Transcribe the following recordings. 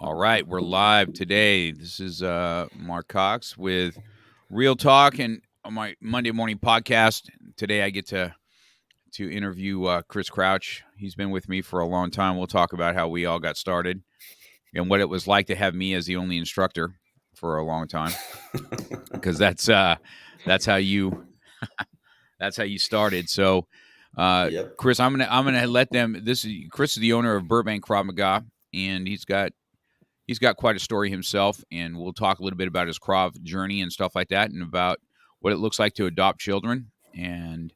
All right, we're live today. This is Mark Cox with Real Talk and on my Monday morning podcast. Today I get to interview Chris Crouch. He's been with me for a long time. We'll talk about how we all got started and what it was like to have me as the only instructor for a long time, because that's how you started. So, Yep. Chris, I'm gonna let them. This is Chris is the owner of Burbank Krav Maga, and he's got quite a story himself, and we'll talk a little bit about his Krav journey and stuff like that, and about what it looks like to adopt children and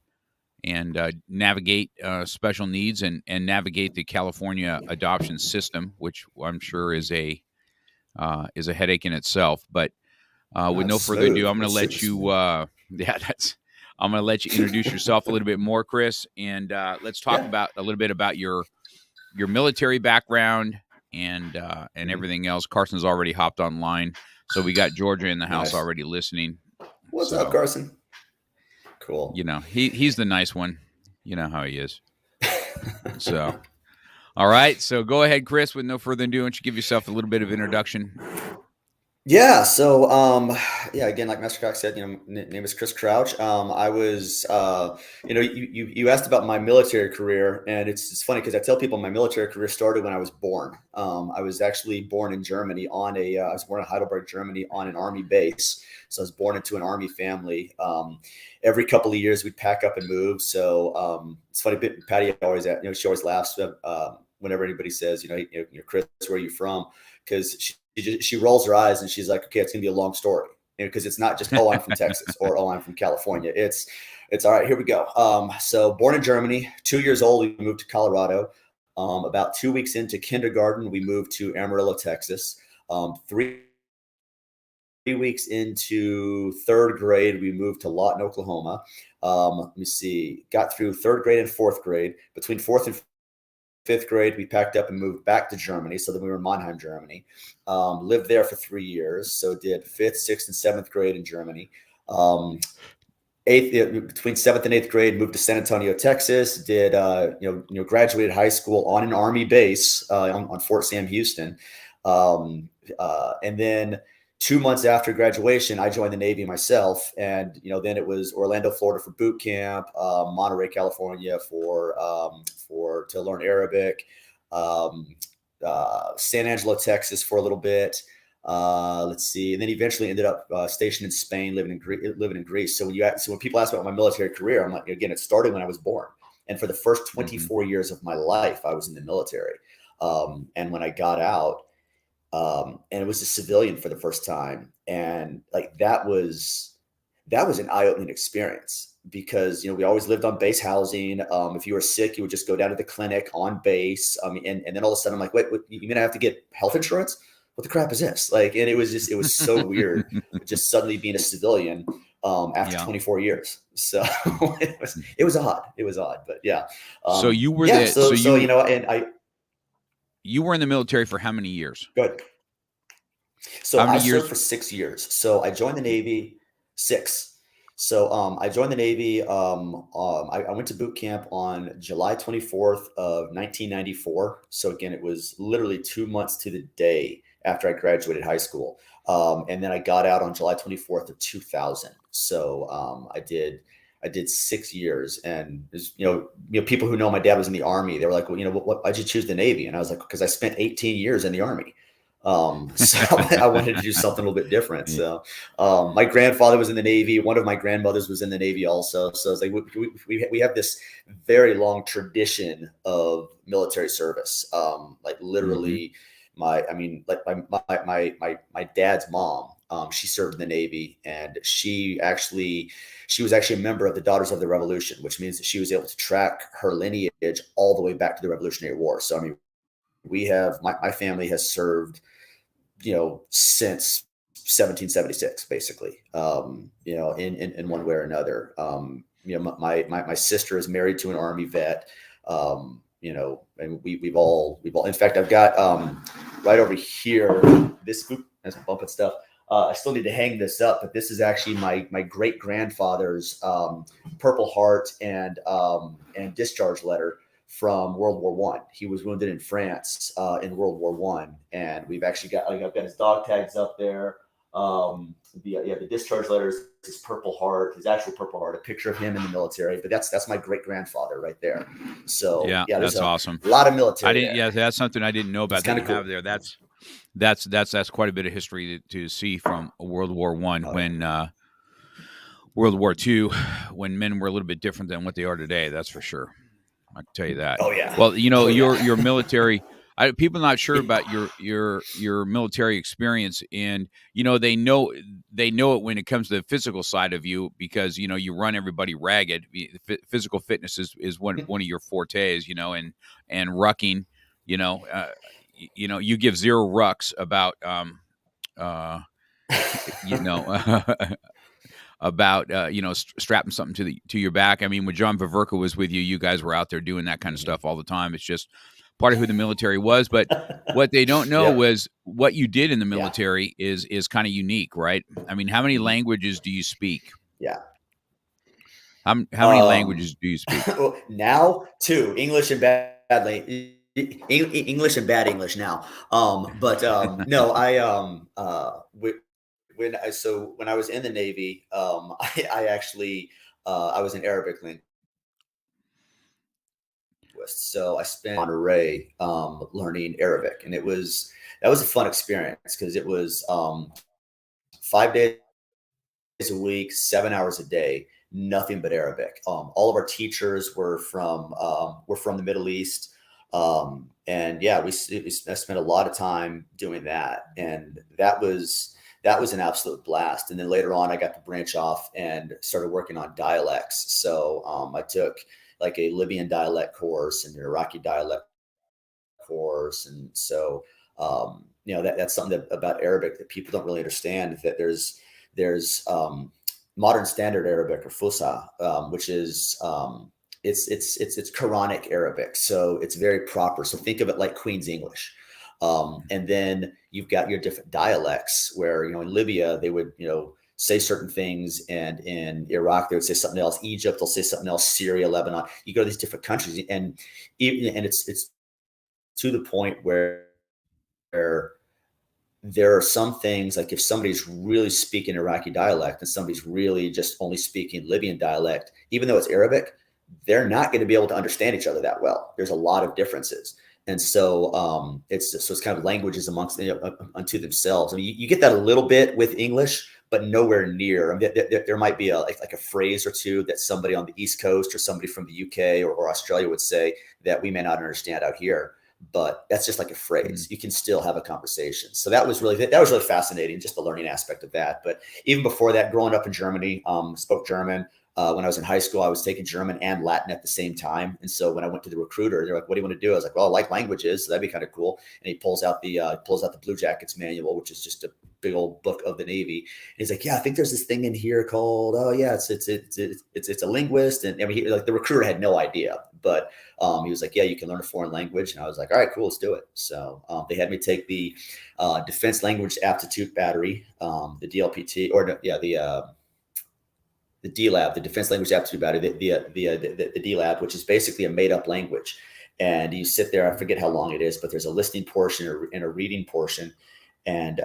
navigate special needs and navigate the California adoption system, which I'm sure is a headache in itself. But with It's no further ado, smooth. I'm going to It's super let you. smooth. I'm going to let you introduce yourself a little bit more, Chris, and let's talk Yeah. about a little bit about your military background and Mhm. everything else. Carson's already hopped online, so we got Georgia in the house Nice. already listening. What's up, So Carson? Cool. he's the nice one. You know how he is. So all right, so go ahead, Chris. With no further ado, why don't you give yourself a little bit of introduction? Yeah. So, again, like Master Cox said, name is Chris Crouch. I was, you asked about my military career, and it's funny because I tell people my military career started when I was born. I was actually born in Germany I was born in Heidelberg, Germany, on an Army base. So I was born into an Army family. Every couple of years, we'd pack up and move. So it's funny. Patti always, she always laughs whenever anybody says, Chris, where are you from? Because she rolls her eyes and she's like, okay, it's gonna be a long story, because it's not just, oh, I'm from Texas or oh, I'm from California. It's all right. Here we go. So born in Germany, 2 years old, we moved to Colorado. About 2 weeks into kindergarten, we moved to Amarillo, Texas. 3 weeks into third grade, we moved to Lawton, Oklahoma. Let me see, got through third grade and fourth grade. Between fourth and fifth grade, we packed up and moved back to Germany. So then we were in Mannheim, Germany. Lived there for 3 years. So did fifth, sixth, and seventh grade in Germany. Between seventh and eighth grade, moved to San Antonio, Texas. Did graduated high school on an Army base on Fort Sam Houston. And then 2 months after graduation, I joined the Navy myself, and then it was Orlando, Florida for boot camp, Monterey, California to learn Arabic, San Angelo, Texas for a little bit. Let's see, and then eventually ended up stationed in Spain, living in Greece. So when people ask about my military career, I'm like, again, it started when I was born, and for the first Mm-hmm. 24 years of my life, I was in the military. And when I got out, and it was a civilian for the first time, and like that was an eye-opening experience, because we always lived on base housing. If you were sick, you would just go down to the clinic on base. And then all of a sudden, I'm like, wait, you mean I have to get health insurance? What the crap is this? Like, and it was so weird, just suddenly being a civilian after Yeah. 24 years. So it was odd. It was odd, but yeah. So you were Yeah. the so So you and I you were in the military for how many years? good. How So I many served years? for 6 years. So I joined the Navy six. So I joined the Navy. I went to boot camp on July 24th of 1994. So again, it was literally 2 months to the day after I graduated high school. And then I got out on July 24th of 2000. So I did 6 years, and people who know my dad was in the Army. They were like, well, why'd you choose the Navy? And I was like, because I spent 18 years in the Army. So I wanted to do something a little bit different. Yeah. So my grandfather was in the Navy. One of my grandmothers was in the Navy also. So it's like we have this very long tradition of military service. Like Mm-hmm. literally, my dad's mom. She served in the Navy, and she was actually a member of the Daughters of the Revolution, which means that she was able to track her lineage all the way back to the Revolutionary War. So I mean, my family has served since 1776, basically, in one way or another. My sister is married to an Army vet, and we've all, in fact, I've got, right over here, that's bumping stuff. I still need to hang this up, but this is actually my great grandfather's Purple Heart and discharge letter from World War One. He was wounded in France in World War One, and we've actually got I've got his dog tags up there. The discharge letters, his Purple Heart, his actual Purple Heart, a picture of him in the military. But that's my great grandfather right there. So Yeah, there's that's a awesome. lot of I military didn't. there. Yeah, that's something I didn't know about It's that kind you of cool. have there. That's quite a bit of history to see from World War One when World War II, when men were a little bit different than what they are today. That's for sure. I can tell you that. Oh yeah. Well, Oh your yeah. military. People are not sure about your military experience, and they know it when it comes to the physical side of you because you run everybody ragged. Physical fitness is one of your fortes, and rucking. You give zero rucks about you know about strapping something to your back. I mean, when John Viverka was with you, you guys were out there doing that kind of stuff all the time. It's just part of who the military was. But what they don't know Yep. was what you did in the Yeah. military is kind of unique, right? I mean, how many languages do you speak? Yeah. How many languages do you speak? Now, two, English and bad English and bad English now. But no, when I was in the Navy, I actually I was an Arabic linguist. So I spent Monterey learning Arabic, and that was a fun experience because it was 5 days a week, 7 hours a day, nothing but Arabic. All of our teachers were from the Middle East, and yeah, I spent a lot of time doing that, and that was an absolute blast. And then later on, I got to branch off and started working on dialects. So I took like a Libyan dialect course and an Iraqi dialect course, and so that's something about Arabic that people don't really understand. That there's modern standard Arabic or Fusha, which is it's Quranic Arabic, so it's very proper. So think of it like Queen's English. And then you've got your different dialects where, in Libya, they would, say certain things. And in Iraq, they would say something else. Egypt, they'll say something else. Syria, Lebanon, you go to these different countries and it's to the point where there are some things like if somebody's really speaking Iraqi dialect and somebody's really just only speaking Libyan dialect, even though it's Arabic, they're not going to be able to understand each other that well. There's a lot of differences. And so it's kind of languages amongst unto themselves. I mean, you get that a little bit with English, but nowhere near. I mean, there might be like a phrase or two that somebody on the East Coast or somebody from the UK or Australia would say that we may not understand out here. But that's just like a phrase. You can still have a conversation. So that was really fascinating, just the learning aspect of that. But even before that, growing up in Germany, spoke German. When I was in high school, I was taking German and Latin at the same time. And so when I went to the recruiter, they're like, "What do you want to do?" I was like, "Well, I like languages, so that'd be kind of cool." And he pulls out the Blue Jackets manual, which is just a big old book of the Navy. And he's like, "Yeah, I think there's this thing in here called it's a linguist." And I mean, the recruiter had no idea, but he was like, "Yeah, you can learn a foreign language." And I was like, "All right, cool, let's do it." So they had me take the Defense Language Aptitude Battery, the DLPT, the DLAB, the Defense Language Aptitude Battery, the DLAB, which is basically a made-up language. And you sit there, I forget how long it is, but there's a listening portion and a reading portion, and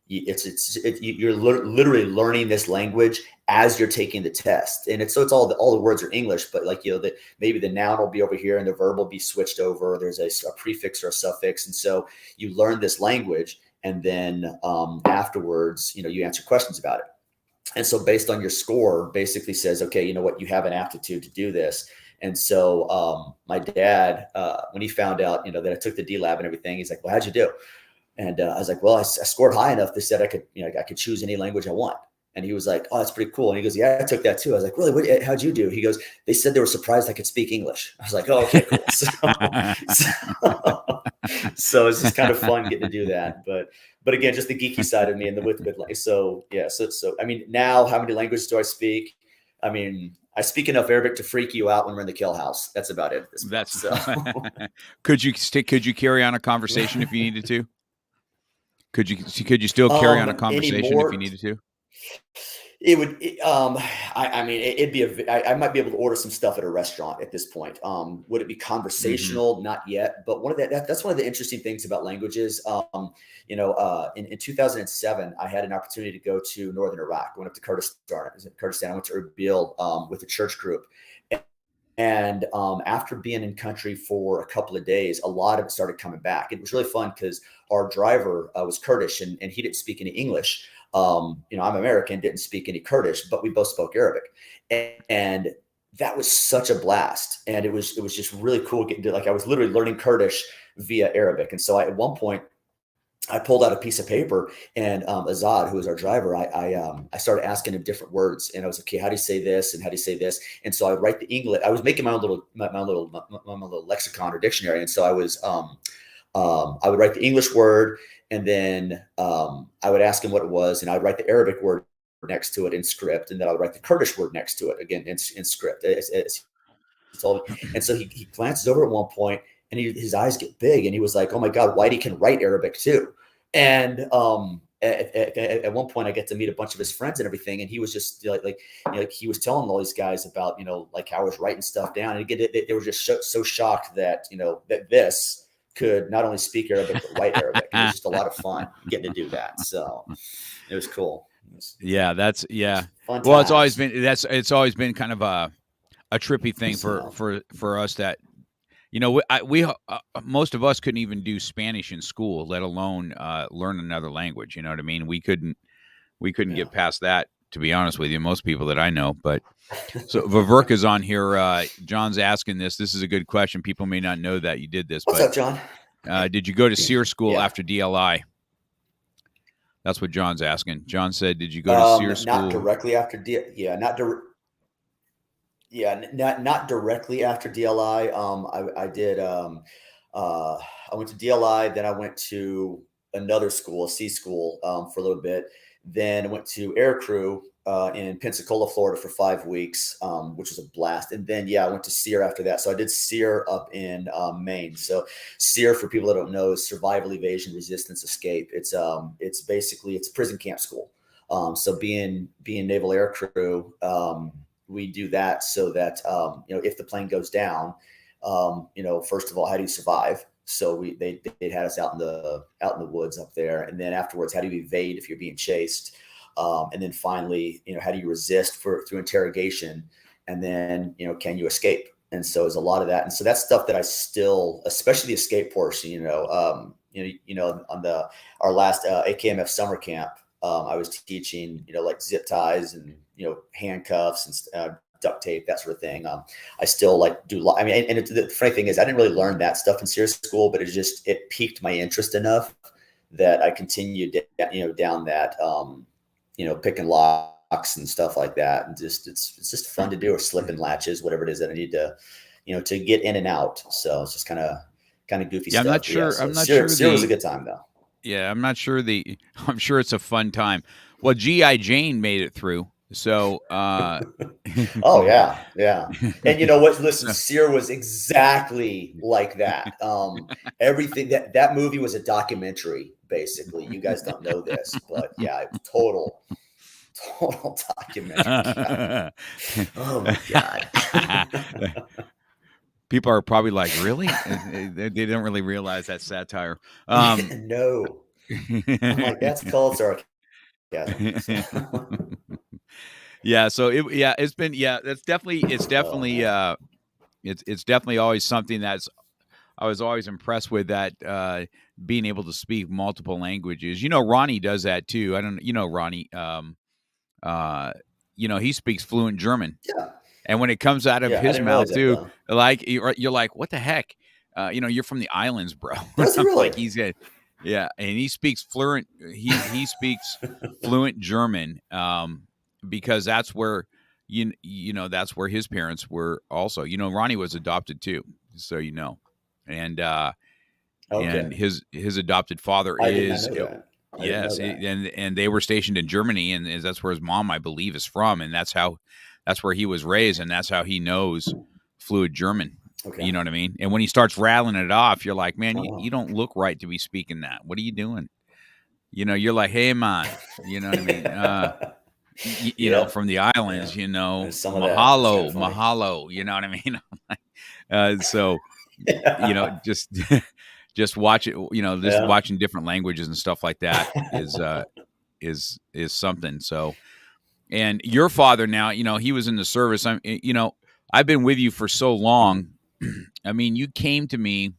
you're literally learning this language as you're taking the test. And it's all the words are English, but like maybe the noun will be over here and the verb will be switched over. There's a prefix or a suffix, and so you learn this language, and then afterwards, you answer questions about it. And so based on your score, basically says, okay, you know what, you have an aptitude to do this. And so my dad, when he found out, that I took the DLAB and everything, he's like, "Well, how'd you do?" And I was like, "Well, I scored high enough. They said I could choose any language I want." And he was like, "Oh, that's pretty cool." And he goes, "Yeah, I took that too." I was like, "Really? How'd you do?" He goes, "They said they were surprised I could speak English." I was like, "Oh, okay, cool." So it's just kind of fun getting to do that. But again, just the geeky side of me and the with so yeah. So I mean, now how many languages do I speak? I mean, I speak enough Arabic to freak you out when we're in the kill house. That's about it. Could you carry on a conversation if you needed to? Could you still carry on a conversation if you needed to? It would, I mean, it'd be I might be able to order some stuff at a restaurant at this point. Would it be Hmm. conversational? Not yet, but that's one of the interesting things about languages. In 2007, I had an opportunity to go to northern Iraq. I went up to Kurdistan. I went to Erbil with a church group, and after being in country for a couple of days, a lot of it started coming back. It was really fun because our driver was Kurdish, and he didn't speak any English. I'm American, didn't speak any Kurdish, but we both spoke Arabic, and that was such a blast. And it was just really cool getting to, like, I was literally learning Kurdish via Arabic. And so at one point I pulled out a piece of paper, and Azad, who was our driver, I started asking him different words, and I was like, okay, how do you say this, and how do you say this? And so I would write the English. I was making my own little lexicon or dictionary, and so I would write the English word, and then I would ask him what it was, and I'd write the Arabic word next to it in script, and then I would write the Kurdish word next to it again in script. He told me. And so he glances over at one point, and his eyes get big, and he was like, "Oh my God, Whitey can write Arabic too." And at one point, I get to meet a bunch of his friends and everything, and he was just like he was telling all these guys about like how I was writing stuff down, and again, they were just so shocked that that this could not only speak Arabic but write Arabic, and it was just a lot of fun getting to do that. So it was cool. It was Yeah, that's yeah. fun Well, times. it's always been kind of a trippy thing Peace for now. us that most of us couldn't even do Spanish in school, let alone learn another language. You know what I mean? We couldn't Yeah. get past that. To be honest with you, most people that I know. But so Vaverka's on here. John's asking this. This is a good question. People may not know that you did this, What's but up, John? did you go to SEER school Yeah. after DLI? That's what John's asking. John said, "Did you go to SEER Not school?" directly after yeah, not directly after DLI. I did. Uh, I went to DLI, then I went to another school, a C school, for a little bit. Then I went to Air Crew in Pensacola, Florida, for 5 weeks, which was a blast. And then I went to SEER after that. So I did SEER up in Maine. So SEER, for people that don't know, is Survival, Evasion, Resistance, Escape. It's basically it's a prison camp school. So being Naval Air Crew. We do that so that if the plane goes down, first of all, how do you survive? So they had us out in the woods up there, and then afterwards, how do you evade if you're being chased? And then finally, how do you resist through interrogation? And then can you escape? And so there's a lot of that, and so that's stuff that I still, especially the escape portion. On our last AKMF summer camp, I was teaching, like zip ties and handcuffs and duct tape, that sort of thing. I still like do. I mean, and the funny thing is, I didn't really learn that stuff in serious school, but it piqued my interest enough that I continued, down that, picking locks and stuff like that, and it's just fun to do, or slipping latches, whatever it is that I need to, to get in and out. So it's just kind of goofy Yeah, I'm stuff. not But yeah, sure. so I'm not Sierra, sure Sierra was a the good time though. Yeah, I'm not sure the. I'm sure it's a fun time. Well, GI Jane made it through, so Oh yeah, yeah. And you know what? Listen, so Sear was exactly like that. Everything that movie was a documentary, basically. You guys don't know this, but yeah, it was total documentary. God. Oh my god. people are probably like, really? They don't really realize that satire. No, I'm like, that's called sarcasm. So, Yeah, so it's been that's definitely oh man. it's definitely always something that's I was always impressed with that being able to speak multiple languages. Ronnie does that too. I don't Ronnie uh he speaks fluent German. Yeah, And when it comes out of yeah. I his didn't realize mouth that too, though. like you're like, what the heck? You're from the islands, bro. Does he I'm really? like, yeah, and he speaks fluent. He speaks fluent German, because that's where that's where his parents were also. Ronnie was adopted too, so and Okay, his adopted father I did not is know that. I didn't know yes, that. and they were stationed in Germany, and that's where his mom, I believe, is from, and that's where he was raised, and that's how he knows fluid German. Okay. You know what I mean? And when he starts rattling it off, you're like, man, Oh you wow. don't look right to be speaking that. What are you doing? You're like, hey, man. You know what I mean? Yeah, from the yeah. islands, There's some of that. It's kind of mahalo, funny. mahalo. You know what I mean? So, Yeah. just just watch it. Just Yeah. watching different languages and stuff like that is something. So, and your father now, he was in the service. I've been with you for so Mhm. long. I mean, you came to me.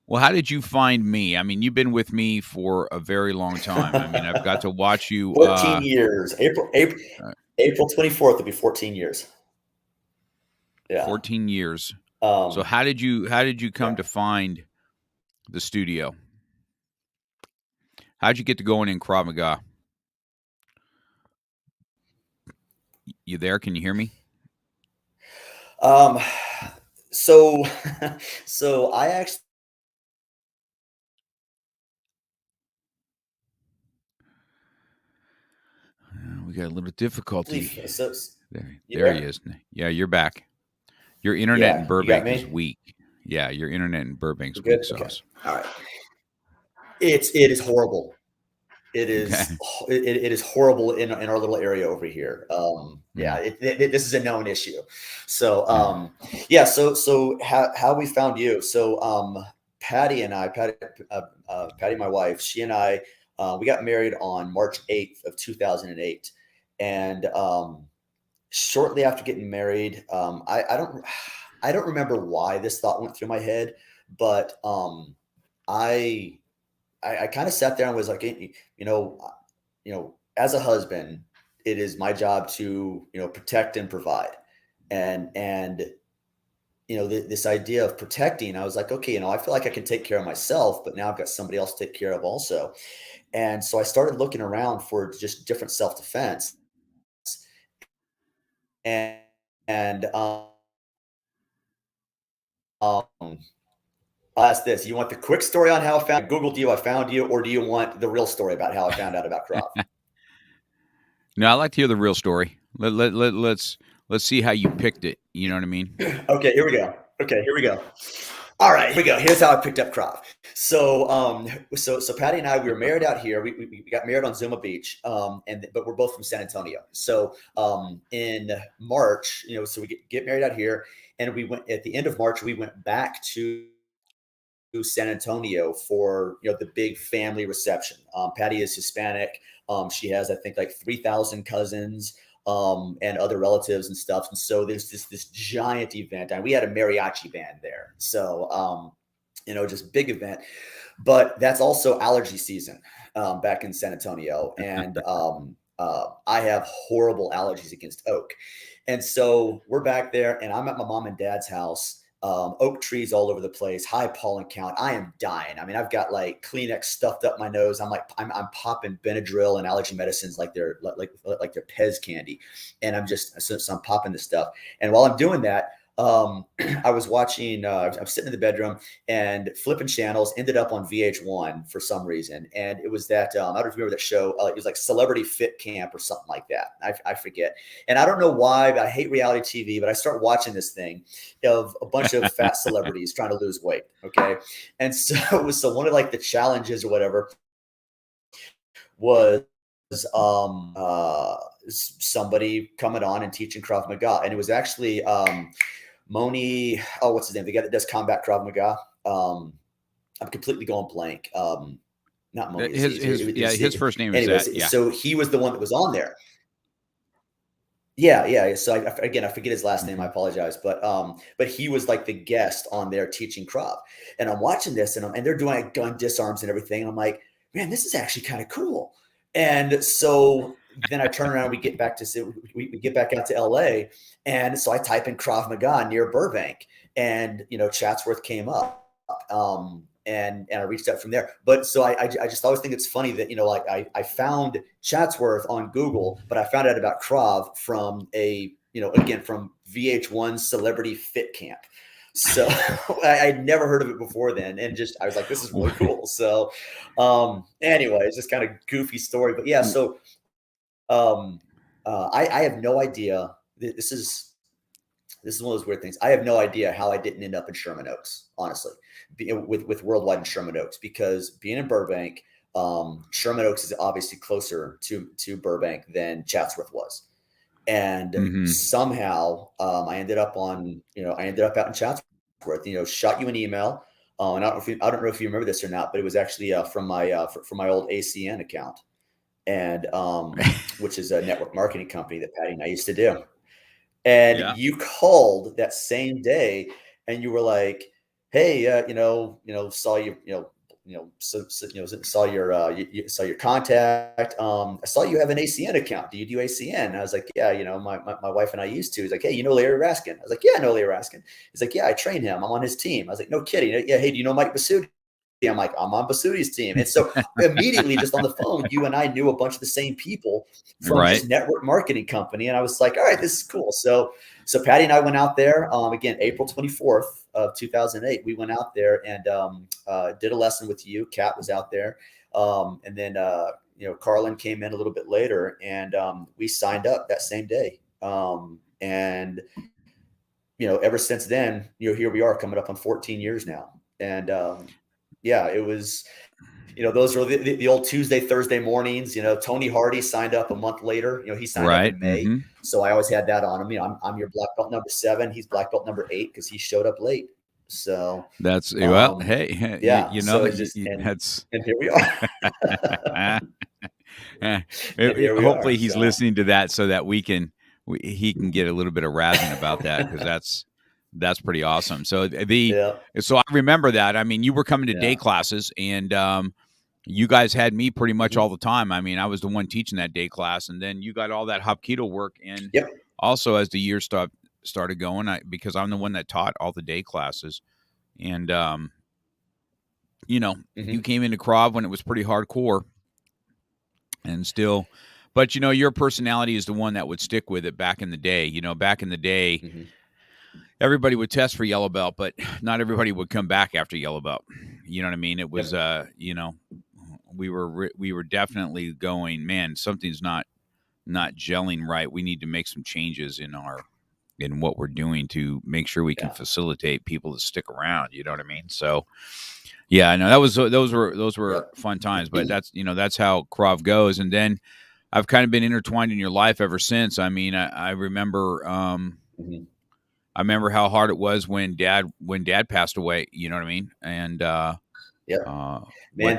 Well, how did you find me? I mean, you've been with me for a very long time. I mean, I've got to watch you 14 years. uh, April 24th will be 14 years. Yeah. 14 years. So Um, how did you come yeah. to find the studio? How'd you get to going in Krav Maga? You there? Can you hear me? Um, so, so I actually, We got a little difficulty. so you There he there? is. Yeah, you're back. Your internet in Yeah. You got Burbank is me? weak. Yeah, your internet in We're Burbank's weak good. Okay. sauce. All right. It is horrible. It Okay. is it is horrible in our little area over here. Yeah, Mm, this is a known issue. So mm. yeah, so how we found you? So Patty, my wife, she and I, we got married on March 8th of 2008, and shortly after getting married, I don't remember why this thought went through my head, but I I kind of sat there and was like, as a husband, it is my job to, protect and provide. And this idea of protecting, I was like, okay, I feel like I can take care of myself, but now I've got somebody else to take care of also. And so I started looking around for just different self-defense. And and um I'll ask this. You want the quick story on how I Googled you, I found you, or do you want the real story about how I found out about Krav? No, I like to hear the real story. Let's see how you picked it. You know what I mean? Okay, here we go. Okay, here we go. All right, here we go. Here's how I picked up Krav. So Patty and I, we were married out here. We got married on Zuma Beach, but we're both from San Antonio. So in March, so we get married out here, and we went at the end of March. We went back to San Antonio for the big family reception. Patty is Hispanic. She has, I think, like 3,000 cousins and other relatives and stuff. And so there's this giant event, and we had a mariachi band there. So just big event. But that's also allergy season back in San Antonio, and I have horrible allergies against oak. And so we're back there, and I'm at my mom and dad's house. Oak trees all over the place, high pollen count. I am dying. I mean, I've got like Kleenex stuffed up my nose. I'm popping Benadryl and allergy medicines like they're Pez candy, and so I'm popping this stuff. And while I'm doing that, I was watching. I'm sitting in the bedroom and flipping channels. Ended up on VH1 for some reason, and it was that I don't know if you remember that show. It was like Celebrity Fit Camp or something like that. I forget, and I don't know why. But I hate reality TV, but I start watching this thing of a bunch of fat celebrities trying to lose weight. Okay, and so one of like the challenges or whatever was somebody coming on and teaching Krav Maga, and it was actually Moni. Oh, what's his name? The guy that does combat Krav Maga. I'm completely going blank. Not Moni Aziz. His first name is that. Anyways, Yeah. so he was the one that was on there. Yeah, yeah. So again, I forget his last name. I Mhm. apologize, but he was like the guest on there teaching Krav, and I'm watching this, and they're doing like gun disarms and everything. And I'm like, man, this is actually kind of cool. And so then I turn around, we get back to we get back out to LA, and so I type in Krav Maga near Burbank, and Chatsworth came up. And I reached out from there. But so I just always think it's funny that like I found Chatsworth on Google, but I found out about Krav from again from VH1 Celebrity Fit Camp. So I'd never heard of it before then, and just I was like, this is really cool. So anyway, it's just kind of goofy story, but yeah. So I have no idea. This is one of those weird things. I have no idea how I didn't end up in Sherman Oaks, honestly, with Worldwide in Sherman Oaks, because being in Burbank, Sherman Oaks is obviously closer to Burbank than Chatsworth was. And somehow I ended up out in Chatsworth, shot you an email. And I don't know if you remember this or not, but it was actually from my old ACN account, and which is a network marketing company that Patti and I used to do. And Yeah. you called that same day, and you were like, "Hey, saw saw your contact. I saw you have an ACN account. Do you do ACN?" And I was like, "Yeah, my wife and I used to." He's like, "Hey, you know Larry Raskin?" I was like, "Yeah, I know Larry Raskin." He's like, "Yeah, I train him. I'm on his team." I was like, "No kidding." "Yeah, hey, do you know Mike Basudi?" I'm like, "I'm on Basuti's team." And so immediately, just on the phone, you and I knew a bunch of the same people from Right. this network marketing company. And I was like, "All right, this is cool." So Patti and I went out there, again, April 24th of 2008. We went out there and did a lesson with you. Kat was out there. And then, Carlin came in a little bit later, and we signed up that same day. And ever since then, here we are coming up on 14 years now. And yeah, it was, those were the old Tuesday, Thursday mornings. Tony Hardy signed up a month later. He signed up Right. in May. So I always had that on him. I'm your black belt number 7. He's black belt number 8 because he showed up late. So That's well. Hey, yeah. So it's just that's. and here we are. And here we are. Hopefully, he's listening to that so that he can get a little bit of razzing about that, because that's pretty awesome. So so I remember that. I mean, you were coming to day classes, and you guys had me pretty much all the time. I mean, I was the one teaching that day class, and then you got all that Hapkido work. And also, as the year started going, because I'm the one that taught all the day classes, and you came into Krav when it was pretty hardcore, and still. But your personality is the one that would stick with it back in the day. Back in the day, everybody would test for yellow belt, but not everybody would come back after yellow belt. You know what I mean? It was, we were definitely going, man, something's not gelling right. We need to make some changes in what we're doing to make sure we can facilitate people to stick around. You know what I mean? So, yeah, I know those were fun times, but that's how Krav goes. And then I've kind of been intertwined in your life ever since. I mean, I remember, I remember how hard it was when dad passed away. You know what I mean? And man,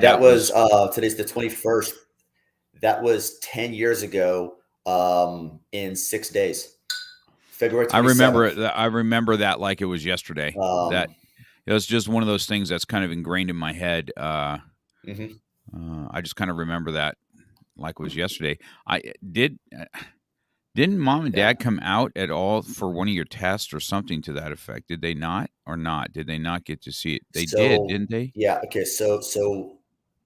that was today's the 21st. That was 10 years ago, in 6 days. February 27th. I remember that like it was yesterday. That it was just one of those things that's kind of ingrained in my head. I just kind of remember that like it was yesterday. Didn't mom and dad come out at all for one of your tests or something to that effect? Did they not, or not? Did they not get to see it? They did, didn't they? Yeah. Okay. So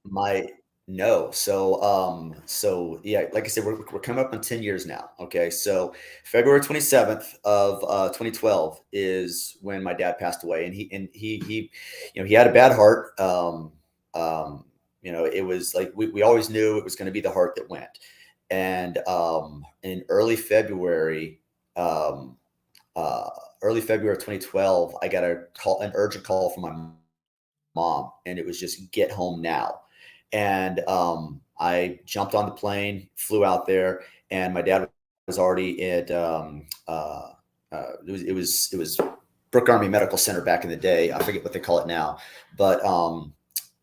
my no. So yeah, like I said, we're coming up on 10 years now. Okay. So February 27th of 2012 is when my dad passed away, and he he had a bad heart. It was like we always knew it was going to be the heart that went. And in early February of 2012, I got an urgent call from my mom, and it was just get home now. And I jumped on the plane, flew out there, and my dad was already at it was Brook Army Medical Center back in the day. I forget what they call it now, but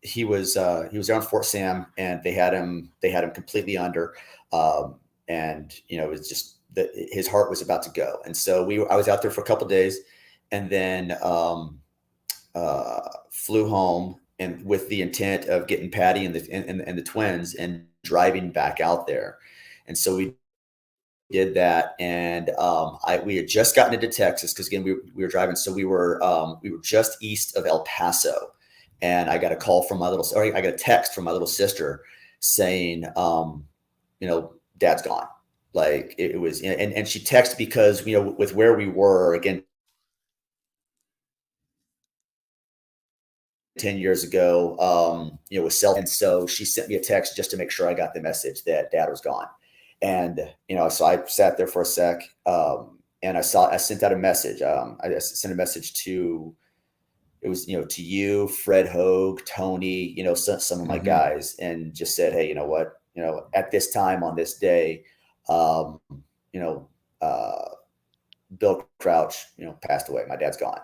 he was there on Fort Sam, and they had him completely under, and it was just that his heart was about to go. And so I was out there for a couple of days, and then flew home, and with the intent of getting Patti and the twins and driving back out there. And so we did that, and we had just gotten into Texas, because again we were driving, so we were just east of El Paso, and I got a text from my little sister saying, Dad's gone. Like it was, and she texted because with where we were again 10 years ago, with cell. And so she sent me a text just to make sure I got the message that Dad was gone. And, so I sat there for a sec, and I sent out a message. I sent a message to, it was, to you, Fred Hogue, Tony, some of my Hmm. guys, and just said, hey, you know what, at this time on this day, um, you know, uh, Bill Crouch, passed away. My dad's gone.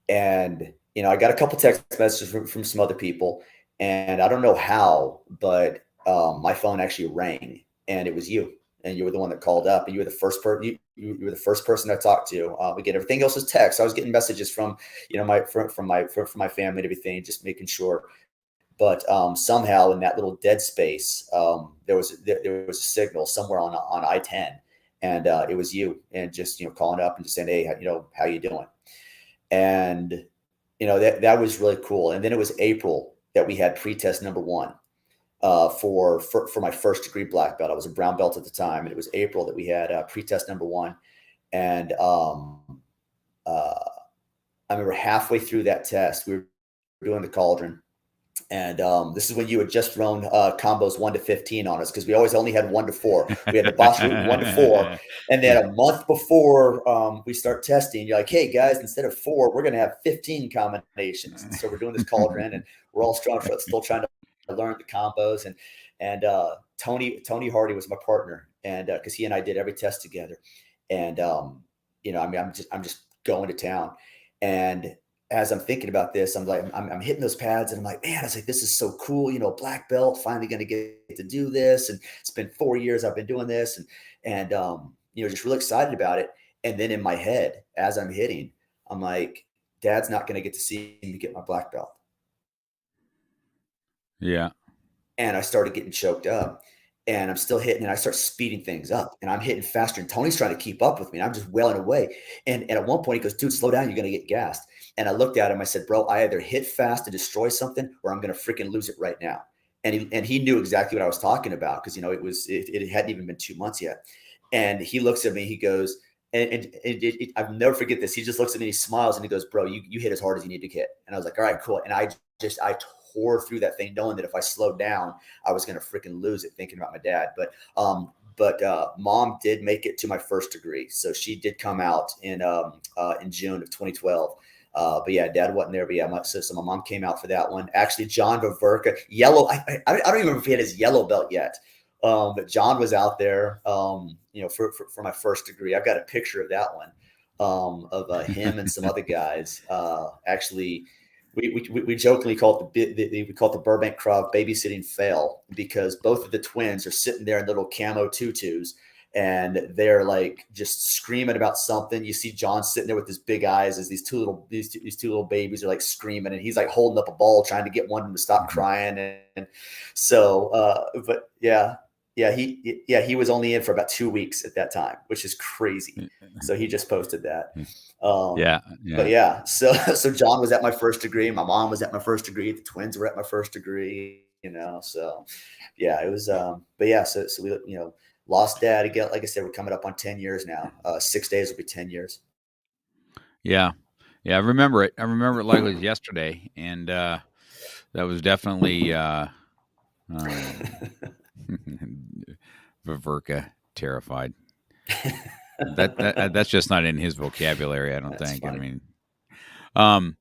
And, I got a couple text messages from some other people, and I don't know how, but my phone actually rang, and it was you. And you were the one that called up, and you were the first person. You were the first person I talked to. Again, everything else was text. I was getting messages from, from my family and everything, just making sure. But somehow in that little dead space, there was a signal somewhere on I-10, and it was you, and just calling up and just saying, hey, how you doing? And that was really cool. And then it was April that we had pretest number one for my first degree black belt. I was a brown belt at the time, and it was April that we had pretest number one. And I remember halfway through that test, we were doing the cauldron. And this is when you had just thrown combos 1 to 15 on us, because we always only had 1 to 4. We had the boss route 1 to 4. And then a month before we start testing, you're like, hey, guys, instead of 4, we're going to have 15 combinations. And so we're doing this cauldron, and we're all still trying to learn the combos. And Tony Hardy was my partner, and because he and I did every test together. And, I'm just going to town. And as I'm thinking about this, I'm like, I'm hitting those pads, and I'm like, man, I was like, this is so cool. Black belt, finally going to get to do this. And it's been 4 years I've been doing this, and just really excited about it. And then in my head, as I'm hitting, I'm like, Dad's not going to get to see me get my black belt. Yeah. And I started getting choked up, and I'm still hitting, and I start speeding things up, and I'm hitting faster, and Tony's trying to keep up with me, and I'm just wailing away. And at one point he goes, dude, slow down. You're going to get gassed. And I looked at him. I said, bro, I either hit fast to destroy something, or I'm going to freaking lose it right now. And he knew exactly what I was talking about, because, it hadn't even been 2 months yet. And he looks at me, he goes, I'll never forget this. He just looks at me, he smiles, and he goes, bro, you hit as hard as you need to hit. And I was like, all right, cool. And I tore through that thing, knowing that if I slowed down, I was going to freaking lose it, thinking about my dad. But Mom did make it to my first degree. So she did come out in June of 2012. But yeah, Dad wasn't there. But yeah, so my mom came out for that one. Actually, John Vaverka, yellow. I don't even remember if he had his yellow belt yet. But John was out there, for my first degree. I've got a picture of that one, of him and some other guys. Actually, we jokingly call it the Burbank Krav babysitting fail, because both of the twins are sitting there in little camo tutus, and they're like just screaming about something. You see John sitting there with his big eyes as these two little babies are like screaming, and he's like holding up a ball trying to get one of them to stop crying. And so, but yeah, he was only in for about 2 weeks at that time, which is crazy. So he just posted that. Yeah. But yeah, so John was at my first degree. My mom was at my first degree. The twins were at my first degree, so yeah, it was, but yeah, so we, lost Dad again. Like I said, we're coming up on 10 years now. 6 days will be 10 years. Yeah. Yeah. I remember it. Like it was yesterday. And that was definitely Vaverka terrified. That's just not in his vocabulary, I don't think. Funny. I mean,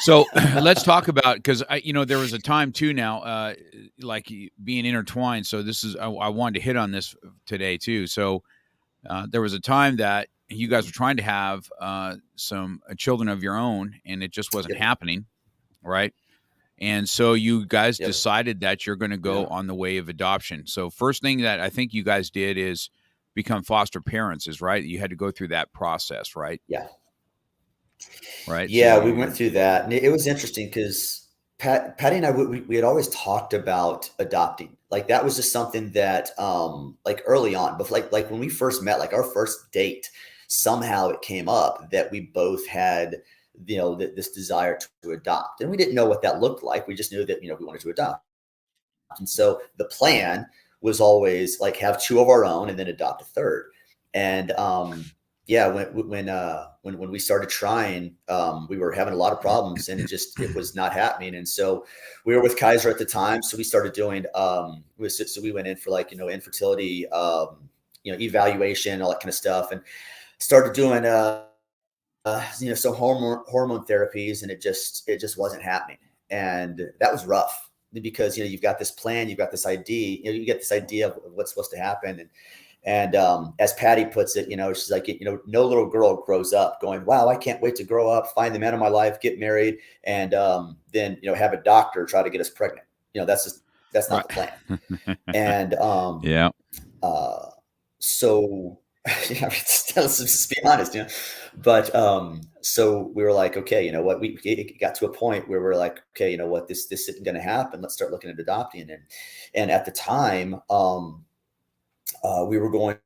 so let's talk about, because there was a time too now, like being intertwined. So this is, I wanted to hit on this today too. So there was a time that you guys were trying to have some children of your own, and it just wasn't happening, right? And so you guys decided that you're going to go on the way of adoption. So first thing that I think you guys did is become foster parents, is right? You had to go through that process, right? Yeah. Right. Yeah, So we went through that, and it was interesting because Patti and I, we had always talked about adopting. Like that was just something that, like early on, but like when we first met, like our first date, somehow it came up that we both had, this desire to adopt, and we didn't know what that looked like. We just knew that, we wanted to adopt. And so the plan was always like have 2 of our own and then adopt a third. And, yeah, when we started trying, we were having a lot of problems, and it was not happening. And so we were with Kaiser at the time. So we started doing, so we went in for like, infertility, evaluation, all that kind of stuff, and started doing, some hormone therapies, and it just wasn't happening. And that was rough because, you've got this plan, you've got this idea, you get this idea of what's supposed to happen. And as Patti puts it, she's like, no little girl grows up going, wow, I can't wait to grow up, find the man of my life, get married, and then, have a doctor try to get us pregnant. That's not the plan. And Yeah. so let's just be honest, but so we were like, okay, what, it got to a point where we're like, okay, what, this isn't going to happen. Let's start looking at adopting. And at the time, we were going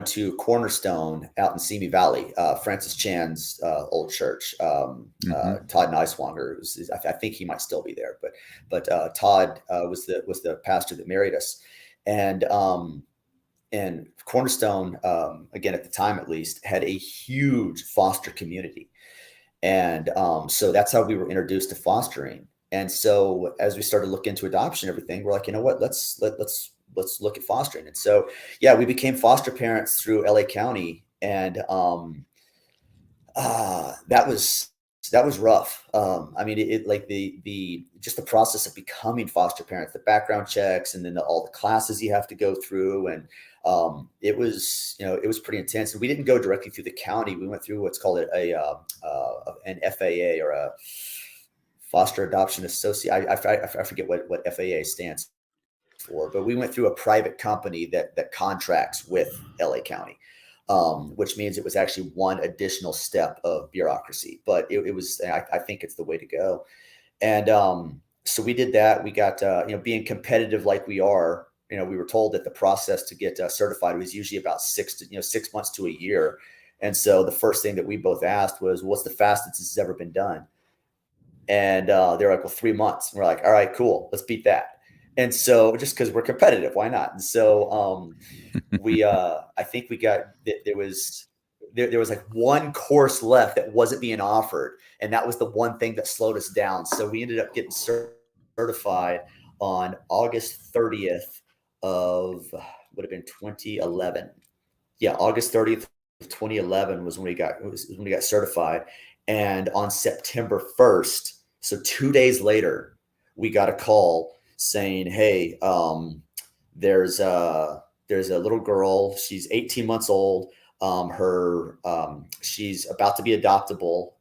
to Cornerstone out in Simi Valley, Francis Chan's old church. Todd Neiswanger, I think he might still be there, but Todd was the pastor that married us. And Cornerstone, again, at the time at least, had a huge foster community. And so that's how we were introduced to fostering. And so as we started looking into adoption, everything, we're like, what, let's look at fostering. And so, yeah, we became foster parents through LA County. And that was rough. I mean, it like just the process of becoming foster parents, the background checks, and then all the classes you have to go through. And it was pretty intense. And we didn't go directly through the county. We went through what's called an FAA, or a Foster Adoption Associate. I forget what FAA stands for, but we went through a private company that contracts with LA County. Which means it was actually one additional step of bureaucracy, but it was, I think it's the way to go. And so we did that. We got, being competitive like we are, we were told that the process to get certified was usually about 6 months to a year. And so the first thing that we both asked was, what's the fastest this has ever been done? And they're like, well, 3 months. And we're like, all right, cool, let's beat that. And so just because we're competitive, why not? And so I think we got, there was like one course left that wasn't being offered. And that was the one thing that slowed us down. So we ended up getting certified on August 30th of, would have been 2011. Yeah, August 30th of 2011 was when we got certified. And on September 1st, so 2 days later, we got a call saying, hey, there's a little girl. She's 18 months old. She's about to be adoptable.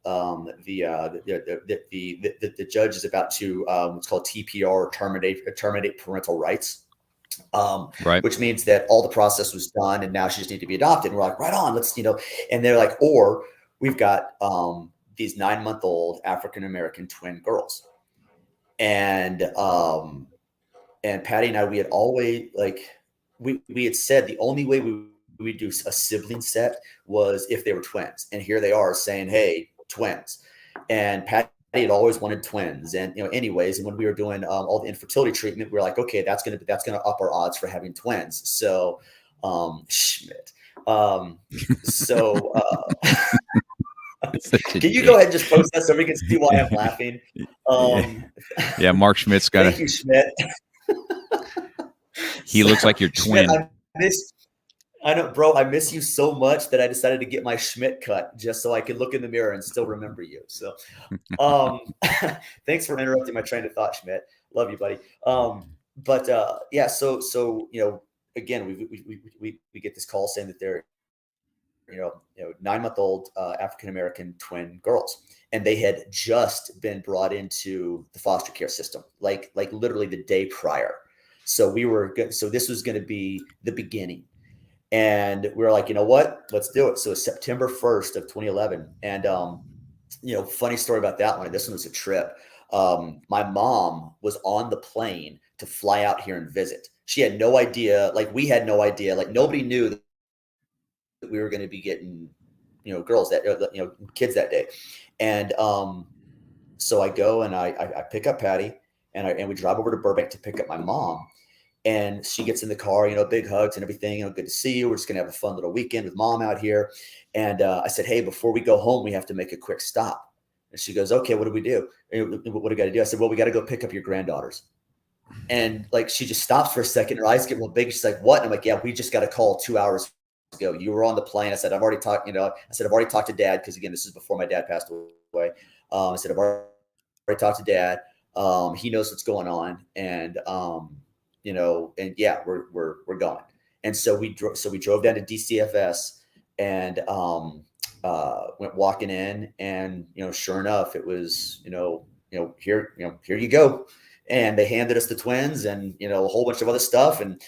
The judge is about to what's called TPR, terminate parental rights. Right. Which means that all the process was done and now she just needs to be adopted. And we're like, right on, let's, and they're like, or we've got these 9-month-old African-American twin girls. And Patti and I, we had always, like, we had said the only way we do a sibling set was if they were twins. And here they are saying, hey, twins. And Patti had always wanted twins. And, anyways, and when we were doing all the infertility treatment, we were like, okay, that's going to up our odds for having twins. So, Schmidt. Can you go ahead and just post that so we can see why I'm laughing? Yeah, Mark Schmidt's got Thank you, Schmidt. He looks like your twin. Schmidt, I know, bro. I miss you so much that I decided to get my Schmidt cut just so I could look in the mirror and still remember you. So, thanks for interrupting my train of thought, Schmidt. Love you, buddy. Yeah. So again, we get this call saying that they're 9-month-old African-American twin girls, and they had just been brought into the foster care system, like literally the day prior. So we were good. So this was going to be the beginning. And we were like, you know what, let's do it. So it's September 1st of 2011. And, funny story about that one. This one was a trip. My mom was on the plane to fly out here and visit. She had no idea. Like, we had no idea. Like, nobody knew that we were going to be getting, girls kids that day. And so I go and I pick up Patti and we drive over to Burbank to pick up my mom. And she gets in the car, big hugs and everything, good to see you. We're just going to have a fun little weekend with mom out here. And I said, hey, before we go home, we have to make a quick stop. And she goes, okay, what do we do? What do we got to do? I said, well, we got to go pick up your granddaughters. And like, she just stops for a second. Her eyes get real big. She's like, what? And I'm like, yeah, we just got a call 2 hours go. You were on the plane. I said, I've already talked, I've already talked to dad. Cause again, this is before my dad passed away. I said, I've already talked to dad. He knows what's going on. And, and yeah, we're going. And so we drove down to DCFS and, went walking in and, sure enough, it was, here you go. And they handed us the twins and, a whole bunch of other stuff. And,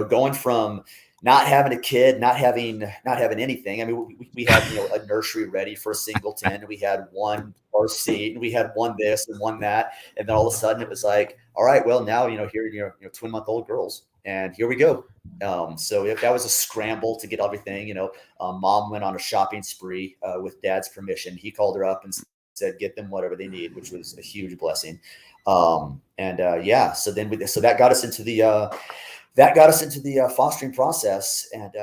going from not having a kid, not having anything. I mean, we had, a nursery ready for a singleton. We had one car seat and we had one this and one that. And then all of a sudden it was like, all right, well now, here, twin-month-old girls and here we go. So that was a scramble to get everything, mom went on a shopping spree, with dad's permission. He called her up and said, get them whatever they need, which was a huge blessing. So that got us into the fostering process and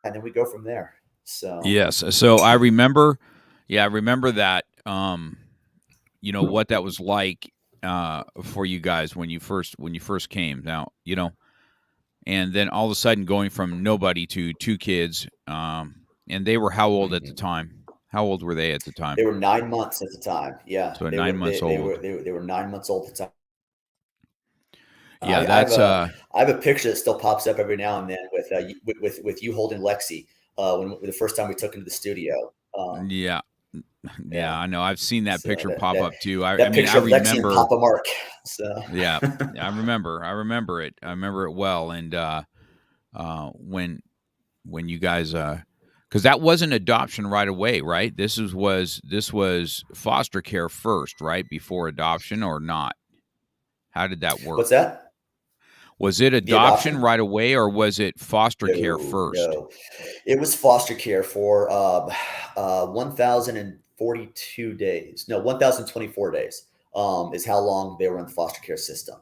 and then we go from there. So yes, so I remember that what that was like for you guys when you first came. Now, and then all of a sudden going from nobody to two kids, and they were how old at the time? How old were they at the time? They were 9 months at the time. Yeah. So 9 months old. They were 9 months old at the time. Yeah, that's I have a picture that still pops up every now and then with you holding Lexi when the first time we took into the studio. Yeah, I know. I've seen that picture pop up too. I picture of Lexi and remember Papa Mark. So yeah, I remember it. I remember it well. And when you guys because that wasn't adoption right away, right? This was foster care first, right? Before adoption or not? How did that work? What's that? Was it adoption right away, or was it foster care first? No, it was foster care for 1,042 days. No, 1,024 days is how long they were in the foster care system.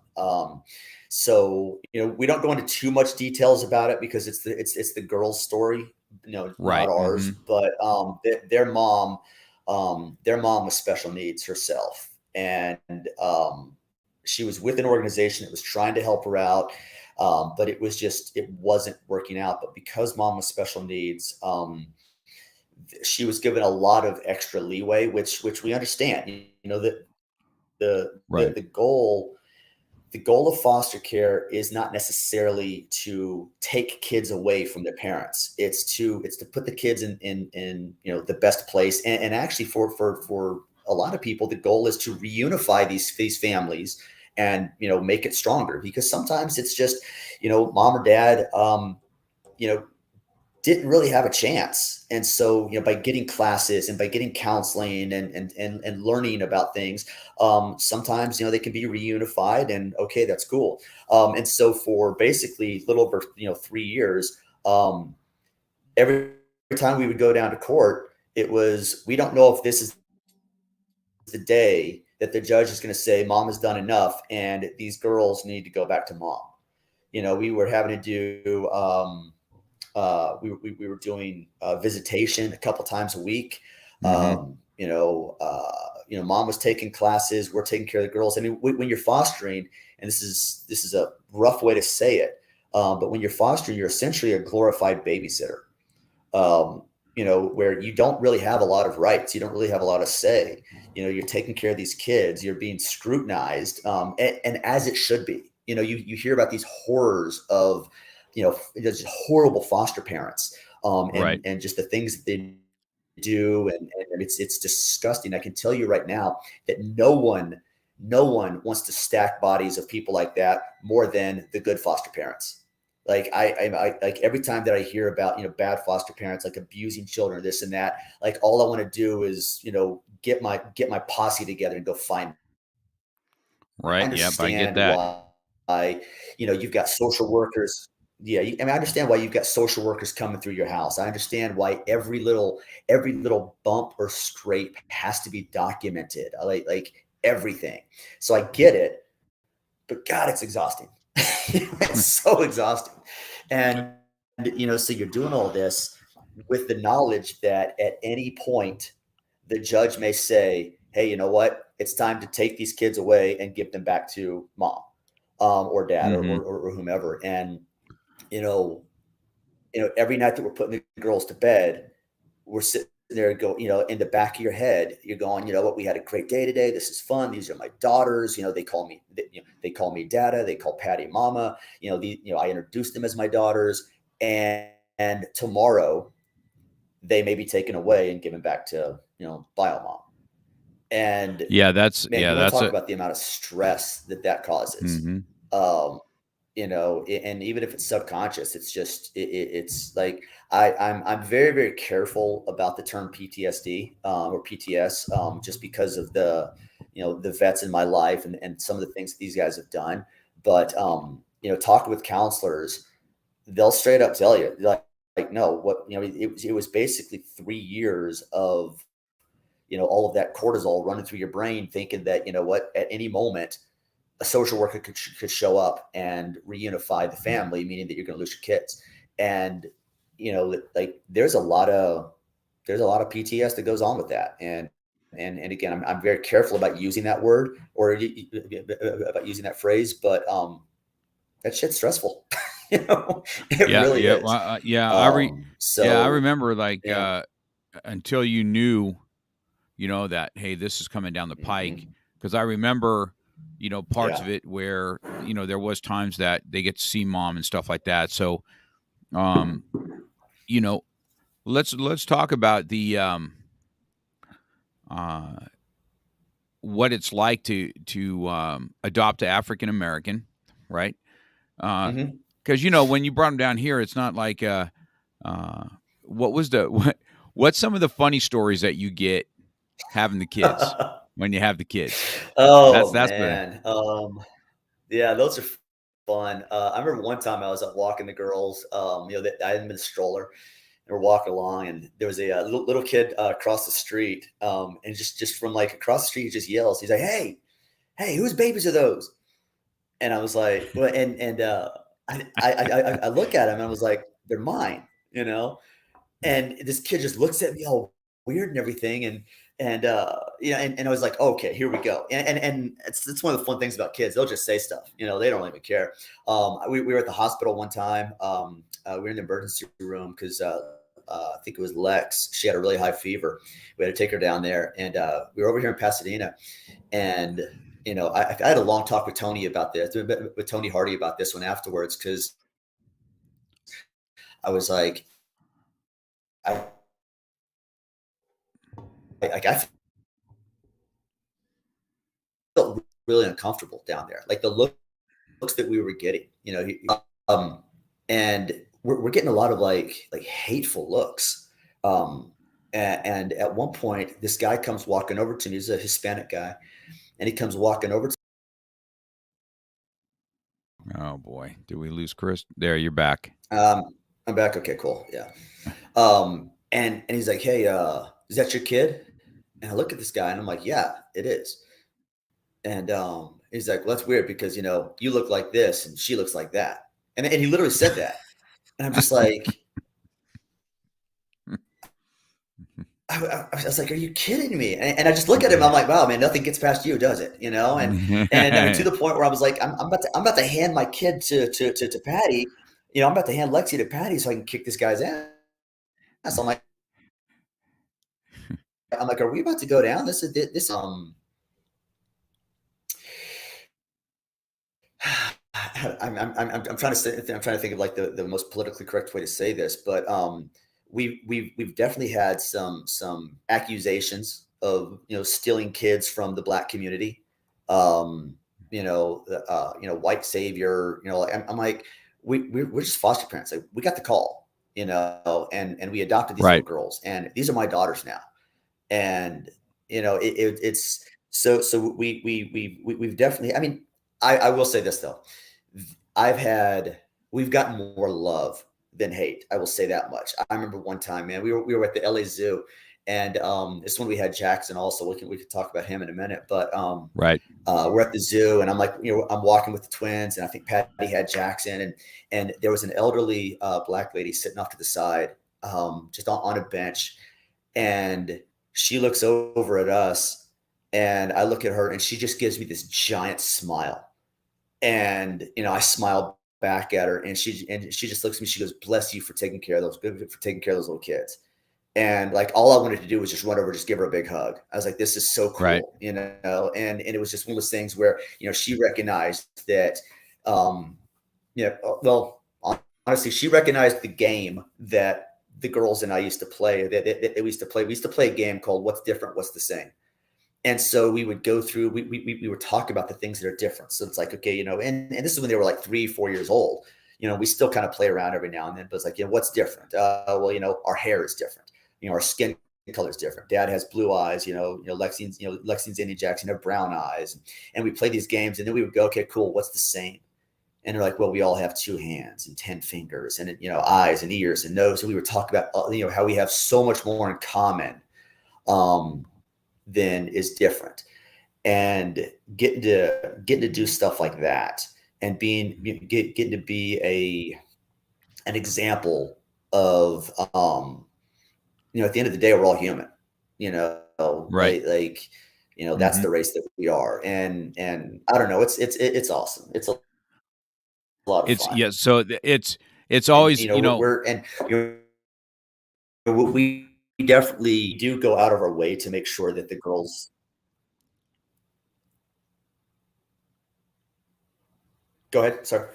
So we don't go into too much details about it because it's the girl's story, Right. not ours. Mm-hmm. But their mom was special needs herself, and she was with an organization that was trying to help her out, but it wasn't working out. But because mom was special needs, she was given a lot of extra leeway, which we understand. That the goal of foster care is not necessarily to take kids away from their parents. It's to put the kids in the best place, and actually for a lot of people, the goal is to reunify these families and, make it stronger, because sometimes it's just, mom or dad, didn't really have a chance. And so, by getting classes and by getting counseling and learning about things, sometimes, they can be reunified, and okay, that's cool. And so for basically a little over, 3 years, every time we would go down to court, it was, we don't know if this is the day that the judge is going to say mom has done enough and these girls need to go back to mom. We were having to do we were doing visitation a couple times a week. Mm-hmm. Mom was taking classes, we're taking care of the girls. I mean, when you're fostering, and this is a rough way to say it, but when you're fostering, you're essentially a glorified babysitter. Where you don't really have a lot of rights. You don't really have a lot of say. You're taking care of these kids. You're being scrutinized, and as it should be. You hear about these horrors of, just horrible foster parents, and just the things that they do, and it's disgusting. I can tell you right now that no one wants to stack bodies of people like that more than the good foster parents. Like I like every time that I hear about, bad foster parents, like abusing children, this and that, like all I want to do is, get my posse together and go find them. Right. Yep. I get Understand that. why, you've got social workers. Yeah. I understand why you've got social workers coming through your house. I understand why every little bump or scrape has to be documented. Like everything. So I get it, but God, it's exhausting. It's so exhausting. And, so you're doing all this with the knowledge that at any point the judge may say, hey, you know what? It's time to take these kids away and give them back to mom, or dad, Mm-hmm. or whomever. And, every night that we're putting the girls to bed, we're sitting there and go, in the back of your head, you're going, you know what, we had a great day today. This is fun. These are my daughters. They call me, they call me Dada. They call Patti Mama. I introduced them as my daughters, and tomorrow they may be taken away and given back to, bio mom. And man, you want to that's talk a about the amount of stress that causes. mhm. Um, and even if it's subconscious, it's just it's like I'm very very careful about the term PTSD or PTS, just because of the vets in my life and some of the things that these guys have done. But talking with counselors, they'll straight up tell you like no, what it was basically 3 years of all of that cortisol running through your brain, thinking that what, at any moment a social worker could show up and reunify the family, meaning that you're going to lose your kids. And like there's a lot of PTS that goes on with that. And again, I'm very careful about using that word or about using that phrase, but that shit's stressful. It Yeah, really yeah, is. I So remember, like, yeah. until you knew, that, hey, this is coming down the pike. Mhm. Because I remember, parts Yeah. of it where, there was times that they get to see mom and stuff like that. So, um, you know, let's talk about the uh what it's like to adopt an African American, right? Because Mhm. when you brought them down here, it's not like uh, what was the what's some of the funny stories that you get having the kids when you have the kids? Oh That's the man. Yeah, those are fun. I remember one time I was up walking the girls. That I had them in a stroller, and we're walking along, and there was a little kid across the street, and just from like across the street, he just yells. He's like, "Hey, hey, whose babies are those?" And I was like, "Well," and I look at him, and I was like, "They're mine," you know. And this kid just looks at me all weird and everything, and I was like, okay, here we go. And it's one of the fun things about kids. They'll just say stuff, they don't even care. We were at the hospital one time. We were in the emergency room because I think it was Lex. She had a really high fever. We had to take her down there, and we were over here in Pasadena. And I had a long talk with Tony about this, with Tony Hardy about this one afterwards, because I was like, I I felt really uncomfortable down there. Like the looks that we were getting, um, and we're getting a lot of like hateful looks. Um, and at one point, this guy comes walking over to me. He's a Hispanic guy, and he comes walking over to. Oh boy, did we lose Chris? There, you're back. I'm back. Okay, cool. Yeah. And he's like, "Hey, is that your kid?" And I look at this guy, and I'm like, "Yeah, it is." And he's like, "Well, that's weird because you look like this, and she looks like that." And he literally said that, and I'm just like, I was like, "Are you kidding me?" And I just look at him. I'm like, "Wow, man, nothing gets past you, does it?" And I mean, to the point where I was like, I'm about to hand my kid to Patty. I'm about to hand Lexi to Patty so I can kick this guy's ass. I'm like, "Are we about to go down? This is this." I'm trying to say, I'm trying to think of like the most politically correct way to say this, but we've definitely had some accusations of stealing kids from the black community. White savior. I'm like, we're just foster parents. Like, we got the call, and we adopted these little Right. girls, and these are my daughters now. And it's so we've definitely. I mean, I will say this though, I've had we've gotten more love than hate. I will say that much. I remember one time, man, we were at the LA Zoo, and this one we had Jackson also. We could talk about him in a minute, but Right. we're at the zoo, and I'm like, I'm walking with the twins, and I think Patty had Jackson, and there was an elderly black lady sitting off to the side, just on a bench, and she looks over at us, and I look at her, and she just gives me this giant smile, and I smile back at her, and she just looks at me. She goes, "Bless you for taking care of those little kids." And like all I wanted to do was just run over, just give her a big hug. I was like, "This is so Right. cool," you know. And it was just one of those things where she recognized that, um, well, honestly, she recognized the game that the girls and I used to play. That we used to play. We used to play a game called "What's Different, What's the Same." And so we would go through, we would talk about the things that are different. So it's like, okay, and this is when they were like 3-4 years old. We still kind of play around every now and then, but it's like, what's different? Well, our hair is different. Our skin color is different. Dad has blue eyes, Lexine's Andy Jackson have brown eyes. And we play these games, and then we would go, okay, cool. What's the same? And they're like, well, we all have 2 hands and 10 fingers and, eyes and ears and nose. And we would talk about, how we have so much more in common. Then is different, and getting to do stuff like that, and getting to be an example of, at the end of the day, we're all human, Right. that's Hmm. the race that we are. And I don't know, it's awesome. It's a lot of It's fun. yeah. So it's And always we definitely do go out of our way to make sure that the girls. Go ahead. Sorry.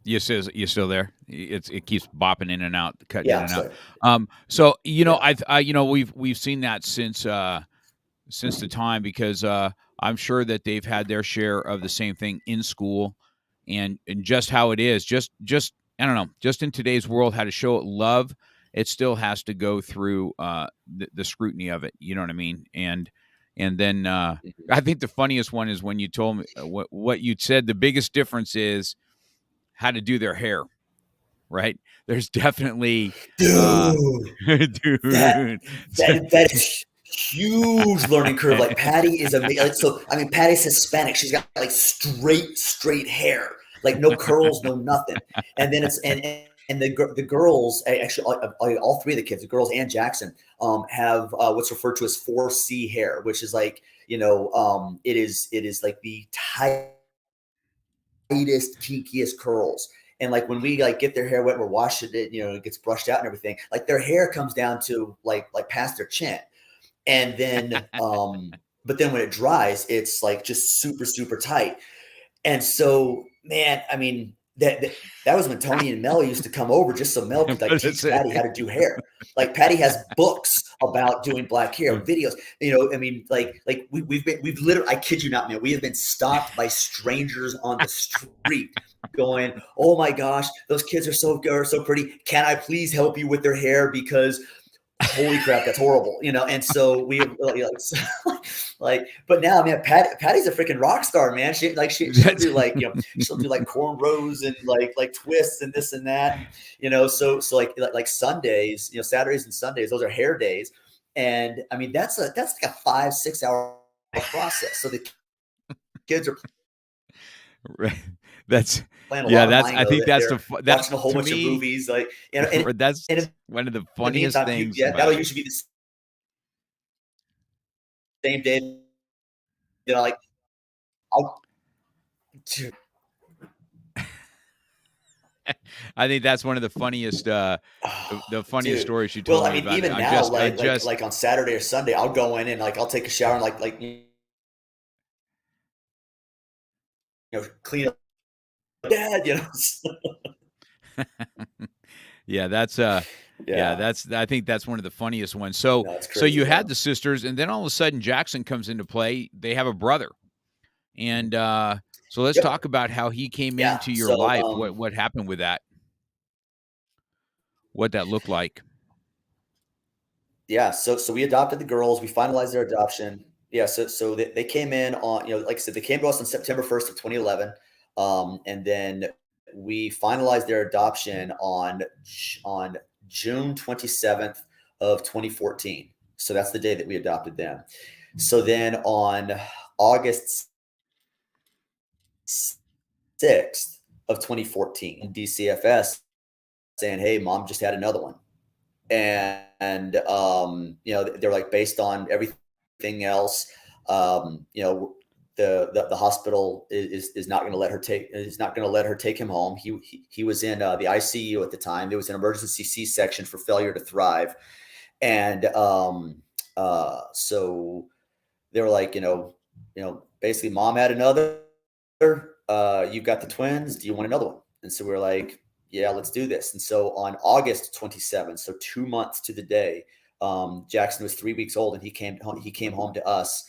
you still there. It keeps bopping in and out, cutting Yeah, in I'm and out. sorry. So Yeah. we've seen that since the time, because I'm sure that they've had their share of the same thing in school, and just how it is, just I don't know, just in today's world, how to show it love, it still has to go through the scrutiny of it. You know what I mean? And then Mhm. I think the funniest one is when you told me what you'd said. The biggest difference is how to do their hair. Right? There's definitely uh, Dude, that dude. that is huge learning curve. Like Patty is amazing. Like, so I mean, Patty's Hispanic. She's got like straight hair, like no curls, no nothing. And then and the girls, actually all 3 of the kids, the girls and Jackson, have what's referred to as 4C hair, which is like, it is like the tightest, kinkiest curls. And like when we like get their hair wet, we're washing it, it gets brushed out and everything. Like their hair comes down to like past their chin. And then but then when it dries, it's like just super, super tight. And so, man, I mean, that was when Tony and Mel used to come over just so Mel could like What is teach it? Patty how to do hair. Like Patty has books about doing black hair, videos. I mean, we've literally, I kid you not, man, we have been stopped by strangers on the street going, "Oh my gosh, those kids are so pretty. Can I please help you with their hair? Because holy crap, that's horrible," And so we but now, man, Patty's a freaking rock star, man. She'll That's do like, she'll do like cornrows and like twists and this and that. So like Sundays, Saturdays and Sundays, those are hair days. And I mean, that's like a 5-6 hour process. So the kids are right. That's playing a yeah. lot of That's I bingo, think that that's they're that watching a whole to bunch of me. movies, like, That's and in one of the the funniest meantime, things yeah, that'll about it. usually be the same day that I'll I think that's one of the funniest Oh, the funniest dude. stories you Well, told I me mean, about it. even now, like on Saturday or Sunday, I'll go in and like I'll take a shower and clean up, dad, Yeah, Yeah. that's I think that's one of the funniest ones. So No, it's so crazy, you yeah. had the sisters, and then all of a sudden Jackson comes into play. They have a brother. And so let's Yep. talk about how he came Yeah. into your So, life. What happened with that? What that looked like? yeah, so we adopted the girls. We finalized their adoption. Yeah, so they came in on, like I said, they came to us on September 1st of 2011. And then we finalized their adoption on June 27th of 2014. So that's the day that we adopted them. So then on August 6th of 2014, DCFS saying, "Hey, mom just had another one." And they're like, based on everything else, the hospital is not going to let her take him home. He was in the ICU at the time. There was an emergency C-section for failure to thrive, and so they were like, basically, mom had another. You've got the twins. Do you want another one? And so we were like, yeah, let's do this. And so on August 27th, so 2 months to the day, Jackson was 3 weeks old, and he came home to us.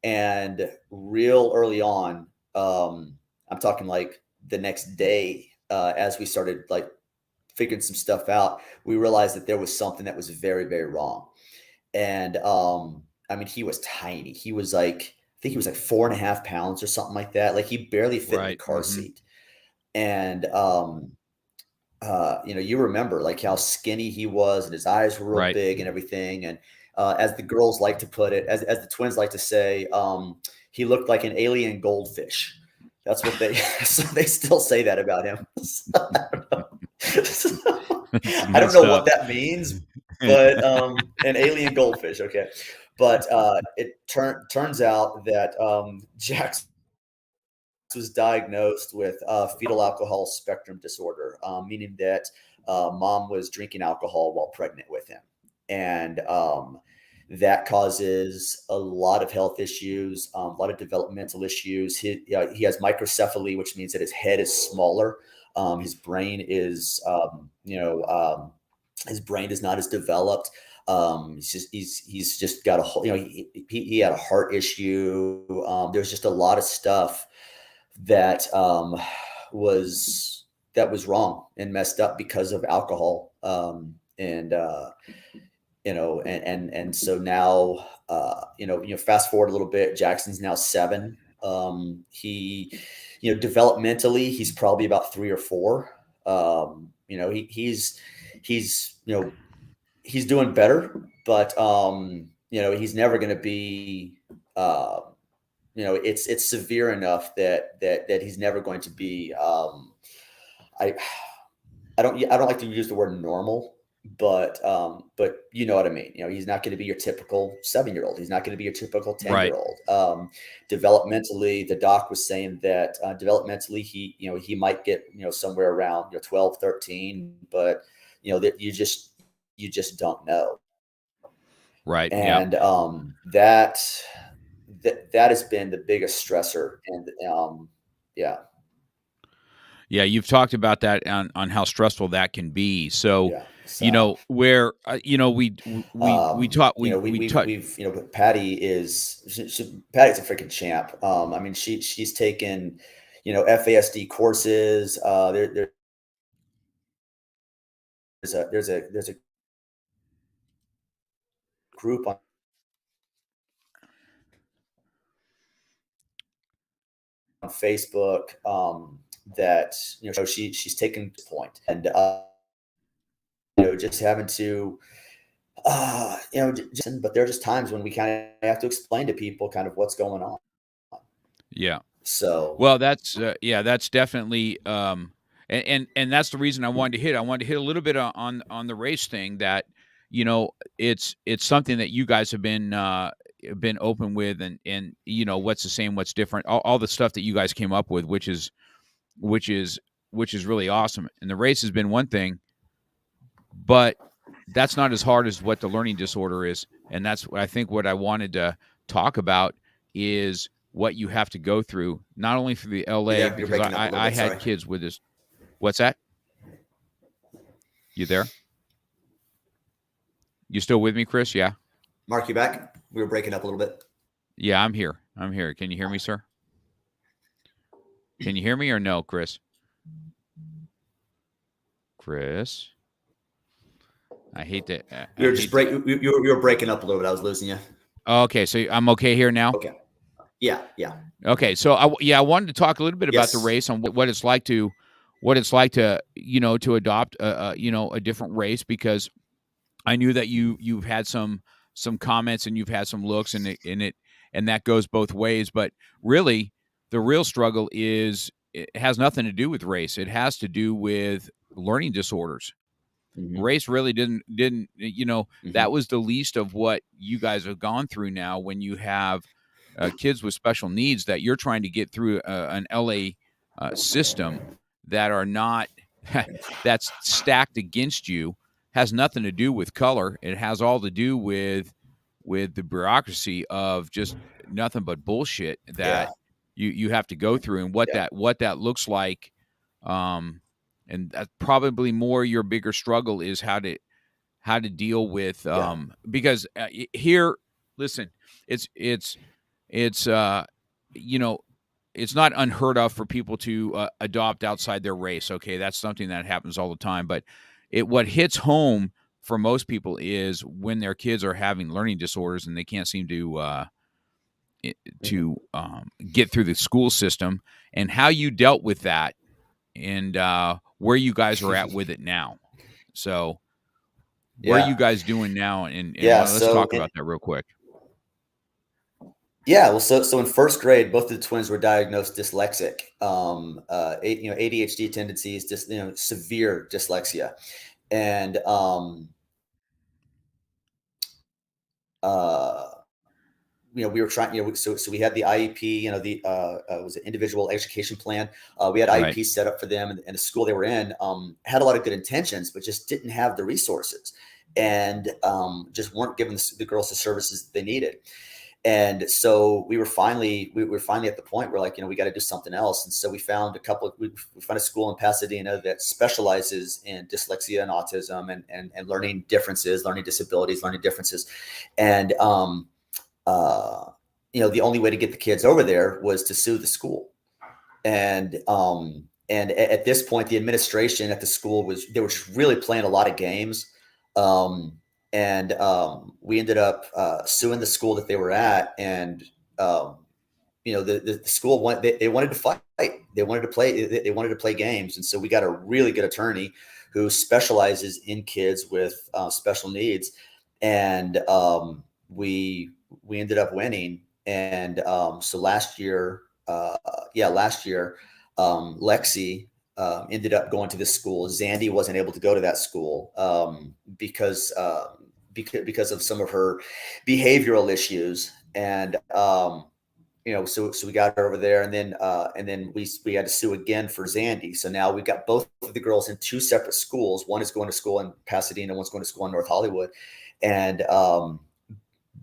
And real early on, I'm talking like the next day, as we started like figuring some stuff out, we realized that there was something that was very, very wrong. And I mean, he was tiny. He was like, I think he was like 4.5 pounds or something like that. Like he barely fit in the Right. car seat. And you remember like how skinny he was, and his eyes were real Right. big and everything. And as the girls like to put it, as the twins like to say, he looked like an alien goldfish. That's what they so they still say that about him. So, I don't know. I don't know what that means, but an alien goldfish, okay. But it turns out that Jax was diagnosed with fetal alcohol spectrum disorder, meaning that mom was drinking alcohol while pregnant with him. And that causes a lot of health issues, a lot of developmental issues. He has microcephaly, which means that his head is smaller. His brain is, his brain is not as developed. He's just got a whole, he had a heart issue. There's just a lot of stuff that was wrong and messed up because of alcohol. And so now, fast forward a little bit, Jackson's now 7. He, developmentally, he's probably about 3 or 4. He's doing better, but he's never going to be, it's severe enough that he's never going to be, I don't like to use the word normal, but you know what I mean. He's not going to be your typical 7-year-old. He's not going to be your typical 10-year-old. Developmentally, the doc was saying that developmentally he might get somewhere around 12, 13, but that you just don't know. Right. And that has been the biggest stressor. And yeah. Yeah, you've talked about that on how stressful that can be. So, Yeah. So, where we taught Patti Patty's a freaking champ. I mean, she's taken FASD courses. There's a group on Facebook that she's taken this point. And just having to but there are just times when we kind of have to explain to people kind of what's going on. Yeah. So Well, that's that's definitely and that's the reason I wanted to hit. I wanted to hit a little bit on the race thing that it's something that you guys have been open with, and what's the same, what's different, all the stuff that you guys came up with, which is really awesome. And the race has been one thing, but that's not as hard as what the learning disorder is. And that's what I think what I wanted to talk about is what you have to go through, not only for the LA, because I had kids with this. What's that? You there? You still with me, Chris? Yeah. Mark, you back? We were breaking up a little bit. Yeah, I'm here. Can you hear me, sir? Can you hear me or no, Chris? Chris? I hate that. You were breaking up a little bit. I was losing you. Okay, so I'm okay here now? Okay. Yeah. Okay, so I wanted to talk a little bit about the race, on what it's like to to adopt a different race, because I knew that you've had some comments and you've had some looks, and that goes both ways. But really, the real struggle it has nothing to do with race. It has to do with learning disorders. Mm-hmm. Race really didn't mm-hmm. That was the least of what you guys have gone through now, when you have kids with special needs that you're trying to get through an LA system that are not that's stacked against you has nothing to do with color. It has all to do with the bureaucracy of just nothing but bullshit Yeah. that you have to go through, and Yeah. what that looks like. Um, and that's probably more your bigger struggle is how to deal with Yeah. because here, listen, it's you know, it's not unheard of for people to adopt outside their race. Okay, that's something that happens all the time, but what hits home for most people is when their kids are having learning disorders and they can't seem to Mhm. get through the school system, and how you dealt with that, and where you guys are at with it now. So what are Yeah. you guys doing now? And Yeah. let's So talk about that real quick. yeah, well, so in first grade, both of the twins were diagnosed dyslexic, ADHD tendencies, just severe dyslexia, and uh, we were trying, so we had the IEP, the was an individual education plan. We had Right. IEP set up for them, and the school they were in had a lot of good intentions, but just didn't have the resources, and just weren't giving the girls the services that they needed. And so we were finally at the point where, like, we got to do something else. And so we found a school in Pasadena that specializes in dyslexia and autism, and learning differences, learning disabilities, learning differences. And uh, the only way to get the kids over there was to sue the school. And at this point, the administration at the school they were just really playing a lot of games. Um, and we ended up suing the school that they were at, and um, the school they wanted to fight. They wanted to play games, and so we got a really good attorney who specializes in kids with special needs, and we ended up winning. And so last year, Lexi ended up going to this school. Zandy wasn't able to go to that school because of some of her behavioral issues. And so we got her over there, and then we had to sue again for Zandy. So now we've got both of the girls in two separate schools. One is going to school in Pasadena, one's going to school in North Hollywood, and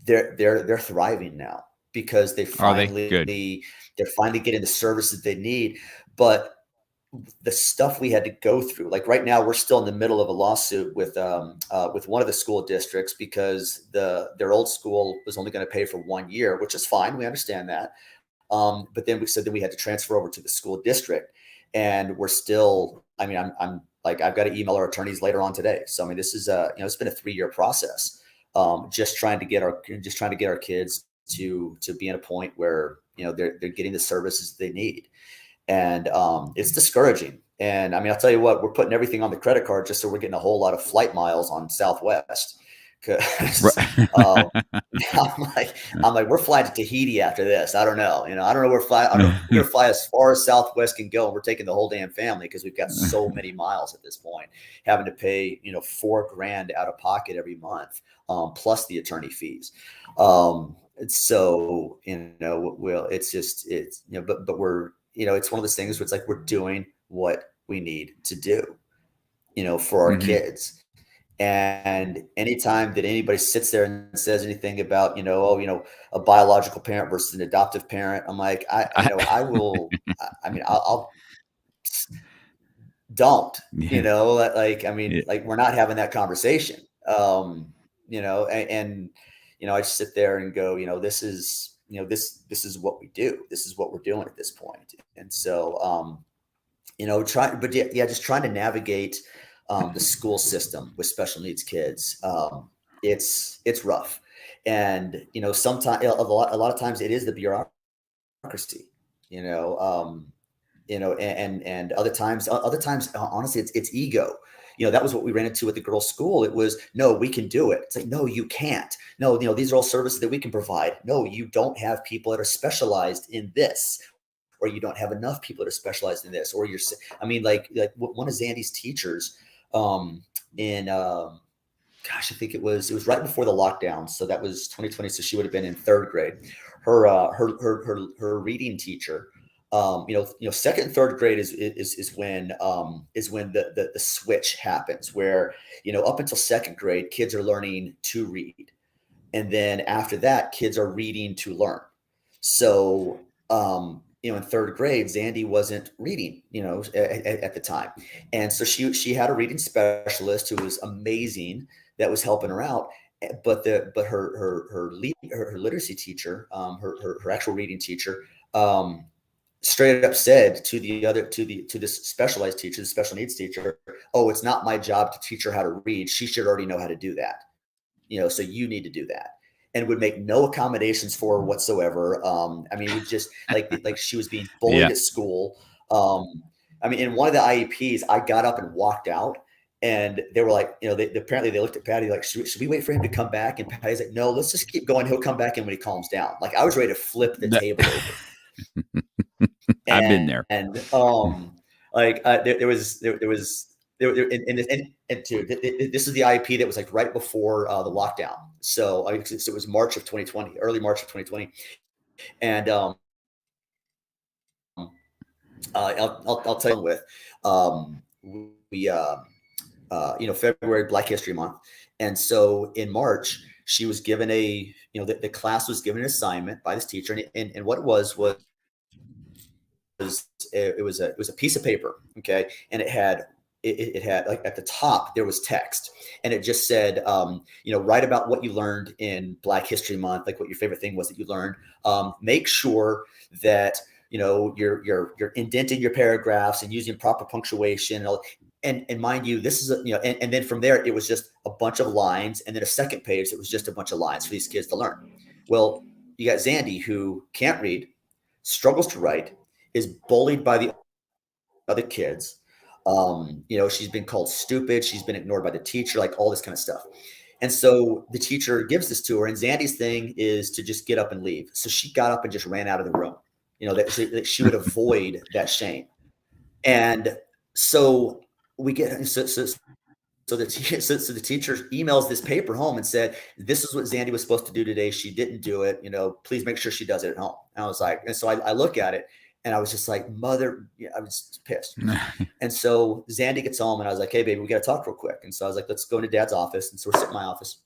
they're thriving now because Are they good? they're finally getting the services they need. But the stuff we had to go through, like right now, we're still in the middle of a lawsuit with one of the school districts because their old school was only going to pay for 1 year, which is fine. We understand that. But then we said that we had to transfer over to the school district, and we're still. I mean, I'm like, I've got to email our attorneys later on today. So I mean, this is it's been a 3-year process, just trying to get our kids to be in a point where they're getting the services they need. And it's discouraging. And I mean, I'll tell you what, we're putting everything on the credit card just so we're getting a whole lot of flight miles on Southwest. Because Right. I'm like, we're flying to Tahiti after this. I don't know. I don't know I don't know if we're gonna fly as far as Southwest can go, and we're taking the whole damn family because we've got so many miles at this point, having to pay $4,000 out of pocket every month, plus the attorney fees. So well, but we're it's one of those things where it's like we're doing what we need to do, for our Mhm. kids. And anytime that anybody sits there and says anything about, a biological parent versus an adoptive parent, I'm like, I will, I mean, I'll don't, Yeah. like, I mean, Yeah. like, we're not having that conversation. And I just sit there and go, this is what we do. This is what we're doing at this point. And so, just trying to navigate the school system with special needs kids. It's rough, and sometimes a lot of times it is the bureaucracy. You know, and other times, honestly, it's ego. That was what we ran into at the girls' school. It was, no, we can do it. It's like, no, you can't. No, these are all services that we can provide. No, you don't have people that are specialized in this, or you don't have enough people that are specialized in this, or I mean, like one of Zandy's teachers, in gosh, I think it was right before the lockdown. So that was 2020. So she would have been in third grade. Her reading teacher, second and third grade is when the switch happens, where, up until second grade, kids are learning to read. And then after that, kids are reading to learn. So, in third grade, Zandy wasn't reading, at the time. And so she had a reading specialist who was amazing, that was helping her out. But her literacy teacher, her actual reading teacher, straight up said to this specialized teacher, the special needs teacher, "Oh, it's not my job to teach her how to read. She should already know how to do that. So you need to do that." And would make no accommodations for her whatsoever. I mean, we just like she was being bullied Yeah. at school. I mean, in one of the IEPs, I got up and walked out, and they were like, apparently they looked at Patty like, should we wait for him to come back? And Patty's like, no, let's just keep going. He'll come back in when he calms down. Like, I was ready to flip the table over. I've been there. And there was this is the IEP that was like right before the lockdown. So it was March of 2020, early March of 2020, and I'll tell you with we February, Black History Month, and so in March she was given the class was given an assignment by this teacher, and what it was it was a piece of paper, okay, and it had like at the top there was text, and it just said, write about what you learned in Black History Month, like what your favorite thing was that you learned. Make sure that you're indenting your paragraphs and using proper punctuation. And mind you, this is and then from there it was just a bunch of lines, and then a second page that was just a bunch of lines for these kids to learn. Well, you got Zandy, who can't read, struggles to write, is bullied by the other kids. She's been called stupid. She's been ignored by the teacher, like all this kind of stuff. And so the teacher gives this to her, and Zandy's thing is to just get up and leave. So she got up and just ran out of the room, that she would avoid that shame. And so we get, so the teacher emails this paper home and said, "This is what Zandy was supposed to do today. She didn't do it. Please make sure she does it at home." And I was like, and so I look at it, and I was just like, mother, I was pissed. And so Zandy gets home, and I was like, "Hey, baby, we got to talk real quick." And so I was like, "Let's go into Dad's office." And so we're sitting in my office,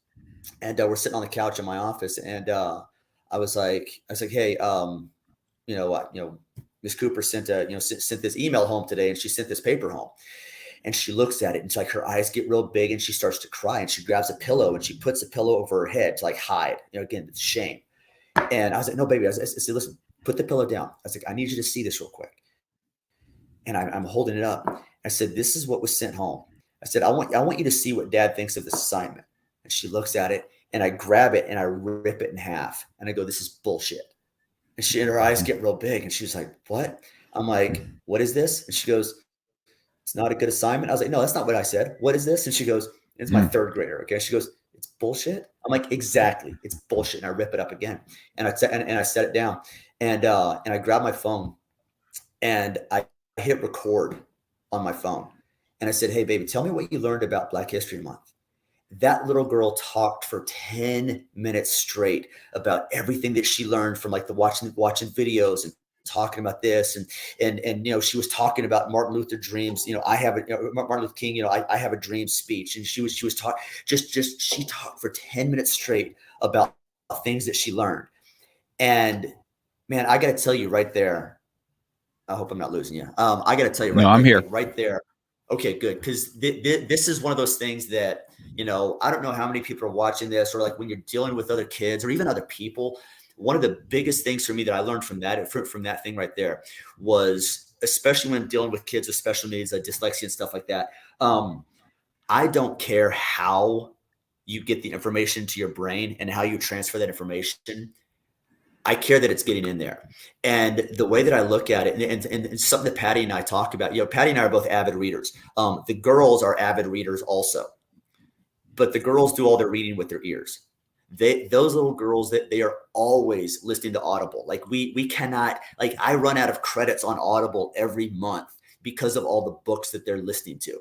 and we're sitting on the couch in my office. And I was like, "Hey, Miss Cooper sent this email home today, and she sent this paper home." And she looks at it, and it's like her eyes get real big, and she starts to cry, and she grabs a pillow, and she puts a pillow over her head to like hide, again, it's shame. And I was like, "No, baby," I said, "Listen, put the pillow down." I was like, "I need you to see this real quick." And I'm holding it up. I said, "This is what was sent home." I said, I want you to see what Dad thinks of this assignment." And she looks at it, and I grab it and I rip it in half. And I go, "This is bullshit." And her eyes get real big, and she's like, "What?" I'm like, "What is this?" And she goes, "It's not a good assignment." I was like, "No, that's not what I said. What is this?" And she goes, "It's my third grader." Okay. She goes, "It's bullshit." I'm like, "Exactly. It's bullshit." And I rip it up again. And I set it down, and I grab my phone, and I hit record on my phone. And I said, "Hey, baby, tell me what you learned about Black History Month." That little girl talked for 10 minutes straight about everything that she learned from like the watching videos and talking about this. And she was talking about Martin Luther dreams. Martin Luther King, I have a dream speech. And she was talking, she talked for 10 minutes straight about things that she learned. And man, I got to tell you right there, I hope I'm not losing you. I got to tell you No, I'm here. right there. Okay, good. Because this is one of those things that, I don't know how many people are watching this, or like when you're dealing with other kids or even other people. One of the biggest things for me that I learned from that thing right there was, especially when dealing with kids with special needs, like dyslexia and stuff like that. I don't care how you get the information to your brain and how you transfer that information. I care that it's getting in there. And the way that I look at it, and something that Patti and I talk about, Patti and I are both avid readers. The girls are avid readers also, but the girls do all their reading with their ears. Those little girls, that they are always listening to Audible. Like we cannot, like I run out of credits on Audible every month because of all the books that they're listening to.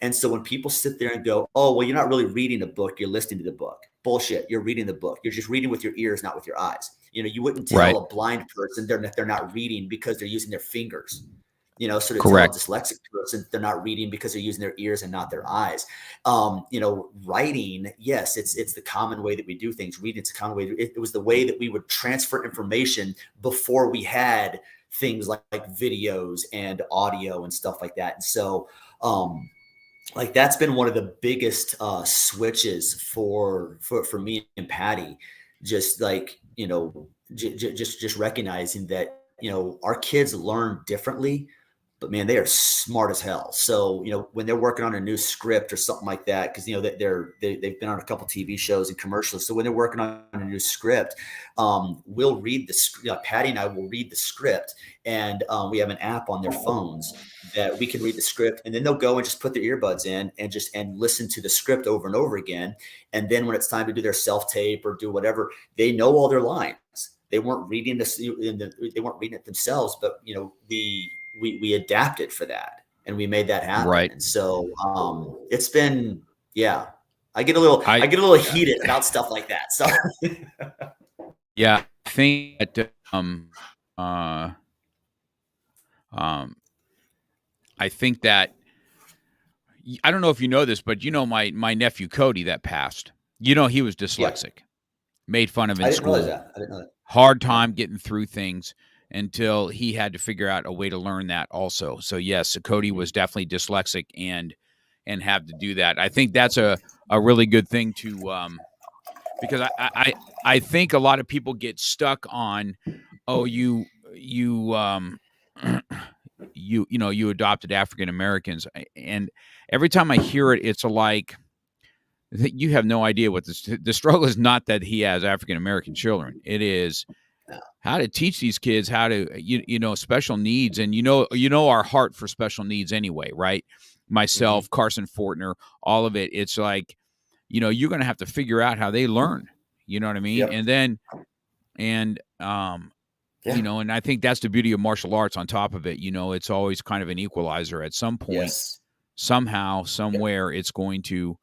And so when people sit there and go, oh, well, you're not really reading a book, you're listening to the book. Bullshit. You're reading the book. You're just reading with your ears, not with your eyes. You wouldn't tell Right. a blind person they're not reading because they're using their fingers. So to tell a Correct. dyslexic person they're not reading because they're using their ears and not their eyes. Writing, yes, it's the common way that we do things. Reading, it's a common way. It was the way that we would transfer information before we had things like videos and audio and stuff like that. And so, like that's been one of the biggest switches for me and Patti. Just like just recognizing that our kids learn differently, but man, they are smart as hell. So, when they're working on a new script or something like that, because they've been on a couple TV shows and commercials. So when they're working on a new script, we'll read the script. Patti and I will read the script, and we have an app on their phones that we can read the script, and then they'll go and just put their earbuds in and listen to the script over and over again. And then when it's time to do their self tape or do whatever, they know all their lines. They weren't reading this, they weren't reading it themselves, but we adapted for that and we made that happen. Right. And so it's been, I get a little heated about stuff like that. So yeah, I think that I think that I don't know if you know this, but my nephew Cody that passed. He was dyslexic. Made fun of in school. I didn't know that. Hard time getting through things until he had to figure out a way to learn that also. So yes, Cody was definitely dyslexic and have to do that. I think that's a really good thing to because I think a lot of people get stuck on, oh, you adopted African Americans, and every time I hear it, it's like you have no idea what the struggle is. Not that he has African American children. It is how to teach these kids how to special needs, and our heart for special needs anyway, right? Myself, Carson Fortner, all of it. It's like you're going to have to figure out how they learn. You know what I mean? Yep. And then and I think that's the beauty of martial arts. On top of it, it's always kind of an equalizer. At some point, somehow, somewhere, it's going to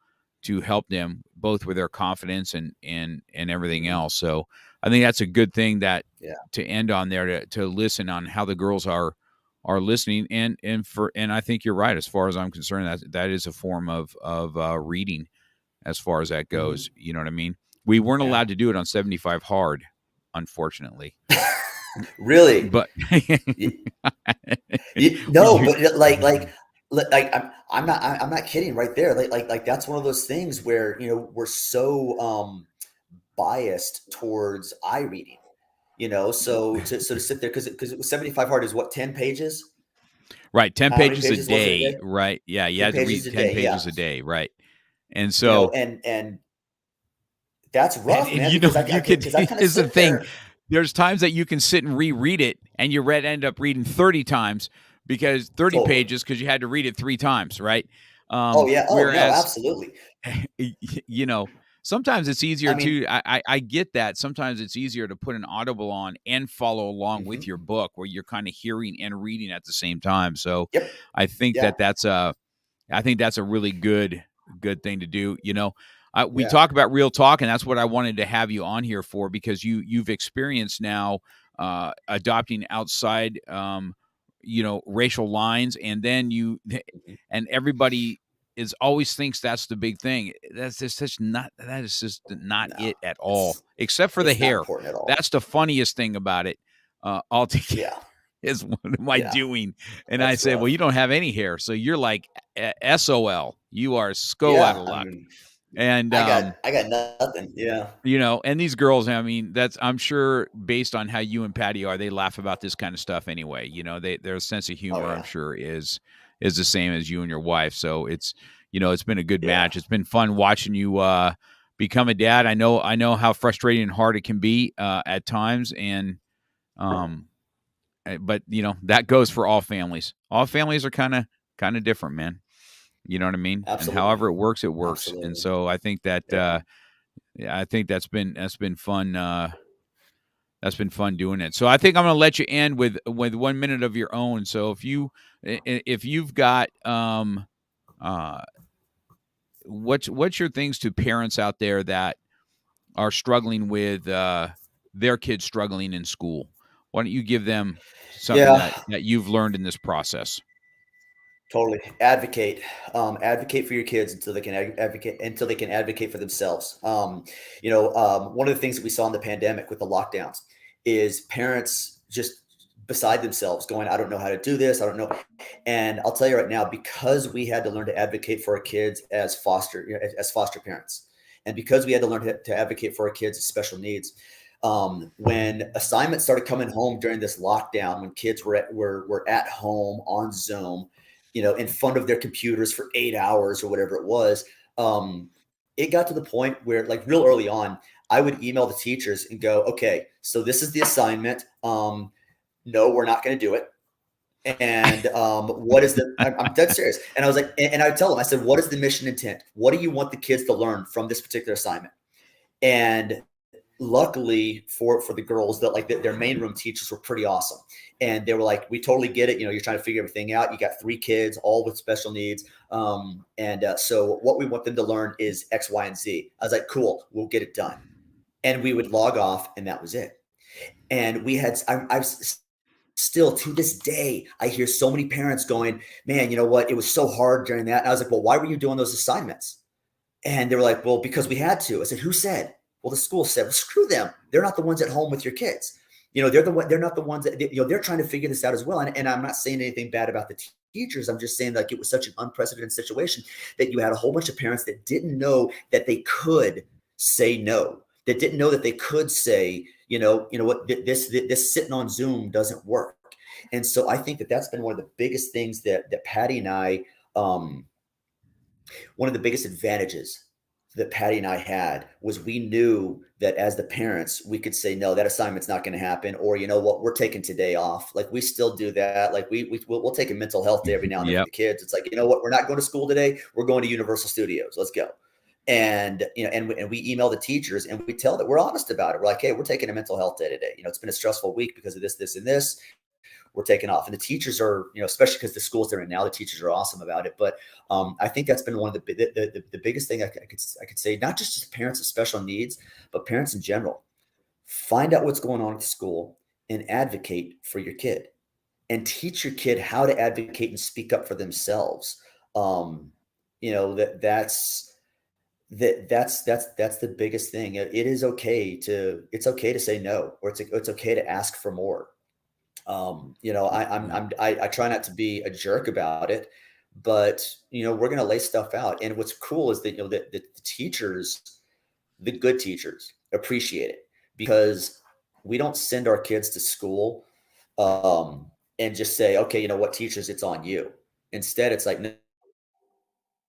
help them both with their confidence and everything else. So I think that's a good thing that to end on there, to listen on how the girls are listening, and I think you're right as far as I'm concerned. That is a form of reading as far as that goes. You know what I mean? We weren't allowed to do it on 75 hard, unfortunately. Really? But no, but like I'm not kidding right there. Like that's one of those things where we're so biased towards eye reading. So to sit there because it was 75 hard is what, 10 pages? Right, 10 pages pages a day, right? Yeah, you had to read 10 pages a day, right? And so and that's rough, man. Here's the thing. There's times that you can sit and reread it, and you end up reading 30 times because 30 pages because you had to read it 3 times, right? Whereas, no, absolutely. Sometimes it's easier to. I get that. Sometimes it's easier to put an Audible on and follow along with your book, where you're kind of hearing and reading at the same time. So I think that's a really good thing to do. We talk about real talk, and that's what I wanted to have you on here for, because you've experienced now adopting outside, racial lines, and then and everybody always thinks that's the big thing. That is just not it at all, except for the hair. That's the funniest thing about it. Altogether is what am I doing? And that's I say, well, you don't have any hair, so you're like SOL. You are out of luck. And I got nothing. Yeah. And these girls, I'm sure based on how you and Patti are, they laugh about this kind of stuff anyway. Their sense of humor, I'm sure, is the same as you and your wife. So it's been a good match. It's been fun watching you become a dad. I know how frustrating and hard it can be at times, and but that goes for all families. All families are kind of different, man. You know what I mean? Absolutely. And however it works. Absolutely. And so I think that I think that's been fun That's been fun doing it. So I think I'm going to let you end with 1 minute of your own. So if you've got uh, what's your things to parents out there that are struggling with their kids struggling in school? Why don't you give them something Yeah, that you've learned in this process? totally. Advocate. Advocate for your kids until they can advocate for themselves. One of the things that we saw in the pandemic with the lockdowns is parents just beside themselves going, I don't know how to do this. I don't know. And I'll tell you right now, because we had to learn to advocate for our kids as foster parents, and because we had to learn to advocate for our kids as special needs, when assignments started coming home during this lockdown, when kids were at home on Zoom, in front of their computers for 8 hours or whatever it was, it got to the point where, like, real early on, I would email the teachers and go, okay, so this is the assignment. No, we're not going to do it. And what is I'm dead serious. And I was like, and I would tell them, I said, what is the mission intent? What do you want the kids to learn from this particular assignment? And luckily for the girls, that like their main room teachers were pretty awesome, and they were like, we totally get it, you're trying to figure everything out, you got 3 kids all with special needs, so what we want them to learn is X, Y, and Z. I was like, cool, we'll get it done. And we would log off, and that was it. And we had I've still to this day, I hear so many parents going, man, you know what, it was so hard during that. And I was like, well, why were you doing those assignments? And they were like, well, because we had to. I said, who said? Well, the school said. Well, screw them. They're not the ones at home with your kids. They're not the ones that, they're trying to figure this out as well. And I'm not saying anything bad about the teachers. I'm just saying, like, it was such an unprecedented situation that you had a whole bunch of parents that didn't know that they could say no, that didn't know that they could say, what, this sitting on Zoom doesn't work. And so I think that that's been one of the biggest things that Patti and I, one of the biggest advantages that Patti and I had was we knew that as the parents, we could say, no, that assignment's not going to happen. Or, you know what, we're taking today off. Like, we still do that. Like, we'll take a mental health day every now and then Yep. for the kids. It's like, you know what, we're not going to school today. We're going to Universal Studios. Let's go. And, and we email the teachers and we tell that we're honest about it. We're like, hey, we're taking a mental health day today. It's been a stressful week because of this, this, and this. We're taking off. And the teachers are, especially because the schools they're in now, the teachers are awesome about it. But I think that's been one of the biggest thing I could say, not just parents of special needs, but parents in general. Find out what's going on at the school and advocate for your kid, and teach your kid how to advocate and speak up for themselves. That's the biggest thing. It's okay to say no, or it's okay to ask for more. I try not to be a jerk about it, but we're going to lay stuff out. And what's cool is that, the teachers, the good teachers, appreciate it, because we don't send our kids to school, and just say, okay, you know what, teachers, it's on you. Instead, it's like, no,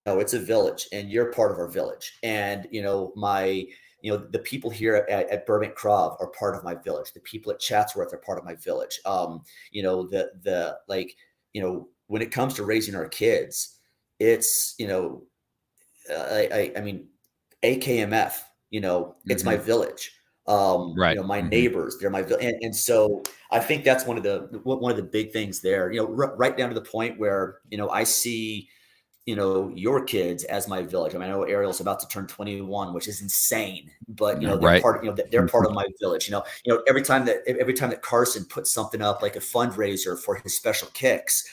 it's a village, and you're part of our village. And, the people here at Burbank Krav are part of my village. The people at Chatsworth are part of my village. When it comes to raising our kids, it's, I mean, AKMF, it's my village. Right. My neighbors, they're my village. And so I think that's one of the big things there, right down to the point where, I see, your kids as my village. I mean, I know Ariel's about to turn 21, which is insane, but they're Right. they're part of my village. Every time that Carson puts something up, like a fundraiser for his special kicks,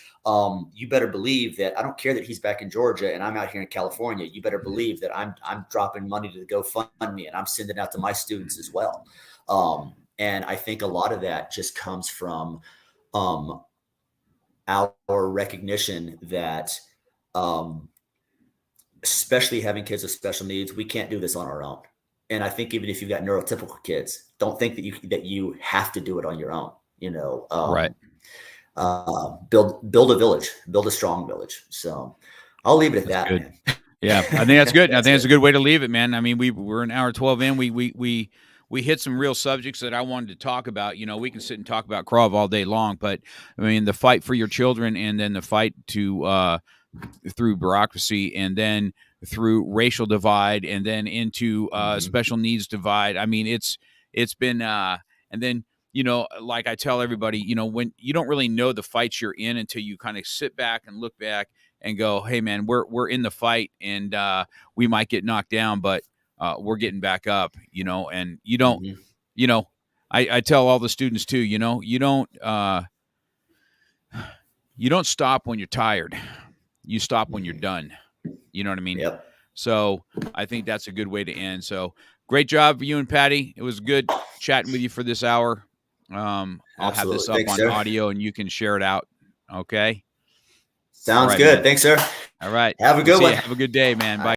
you better believe that I don't care that he's back in Georgia and I'm out here in California. You better believe that I'm dropping money to GoFundMe, and I'm sending out to my students as well. And I think a lot of that just comes from our recognition that, especially having kids with special needs, we can't do this on our own. And I think even if you've got neurotypical kids, don't think that you have to do it on your own. Right. Build a village, build a strong village. So I'll leave it at that. Good. Man. Yeah, I think that's good. I think that's a good way to leave it, man. I mean, we're an hour 12 in. We hit some real subjects that I wanted to talk about. We can sit and talk about Krav all day long, but I mean, the fight for your children, and then the fight to through bureaucracy, and then through racial divide, and then into special needs divide. I mean, it's been and then like I tell everybody, when you don't really know the fights you're in until you kind of sit back and look back and go, hey man, we're in the fight, and we might get knocked down, but we're getting back up, and you don't, Mhm. I tell all the students too, you don't stop when you're tired. You stop when you're done. You know what I mean? Yep. So I think that's a good way to end. So great job for you and Patti. It was good chatting with you for this hour. I'll have this Absolutely. up Thanks, on sir. audio and you can share it out. Okay. All Sounds right, good. man. Thanks, sir. All right. Have a We'll good see you. one. Have a good day, man. All Bye. right.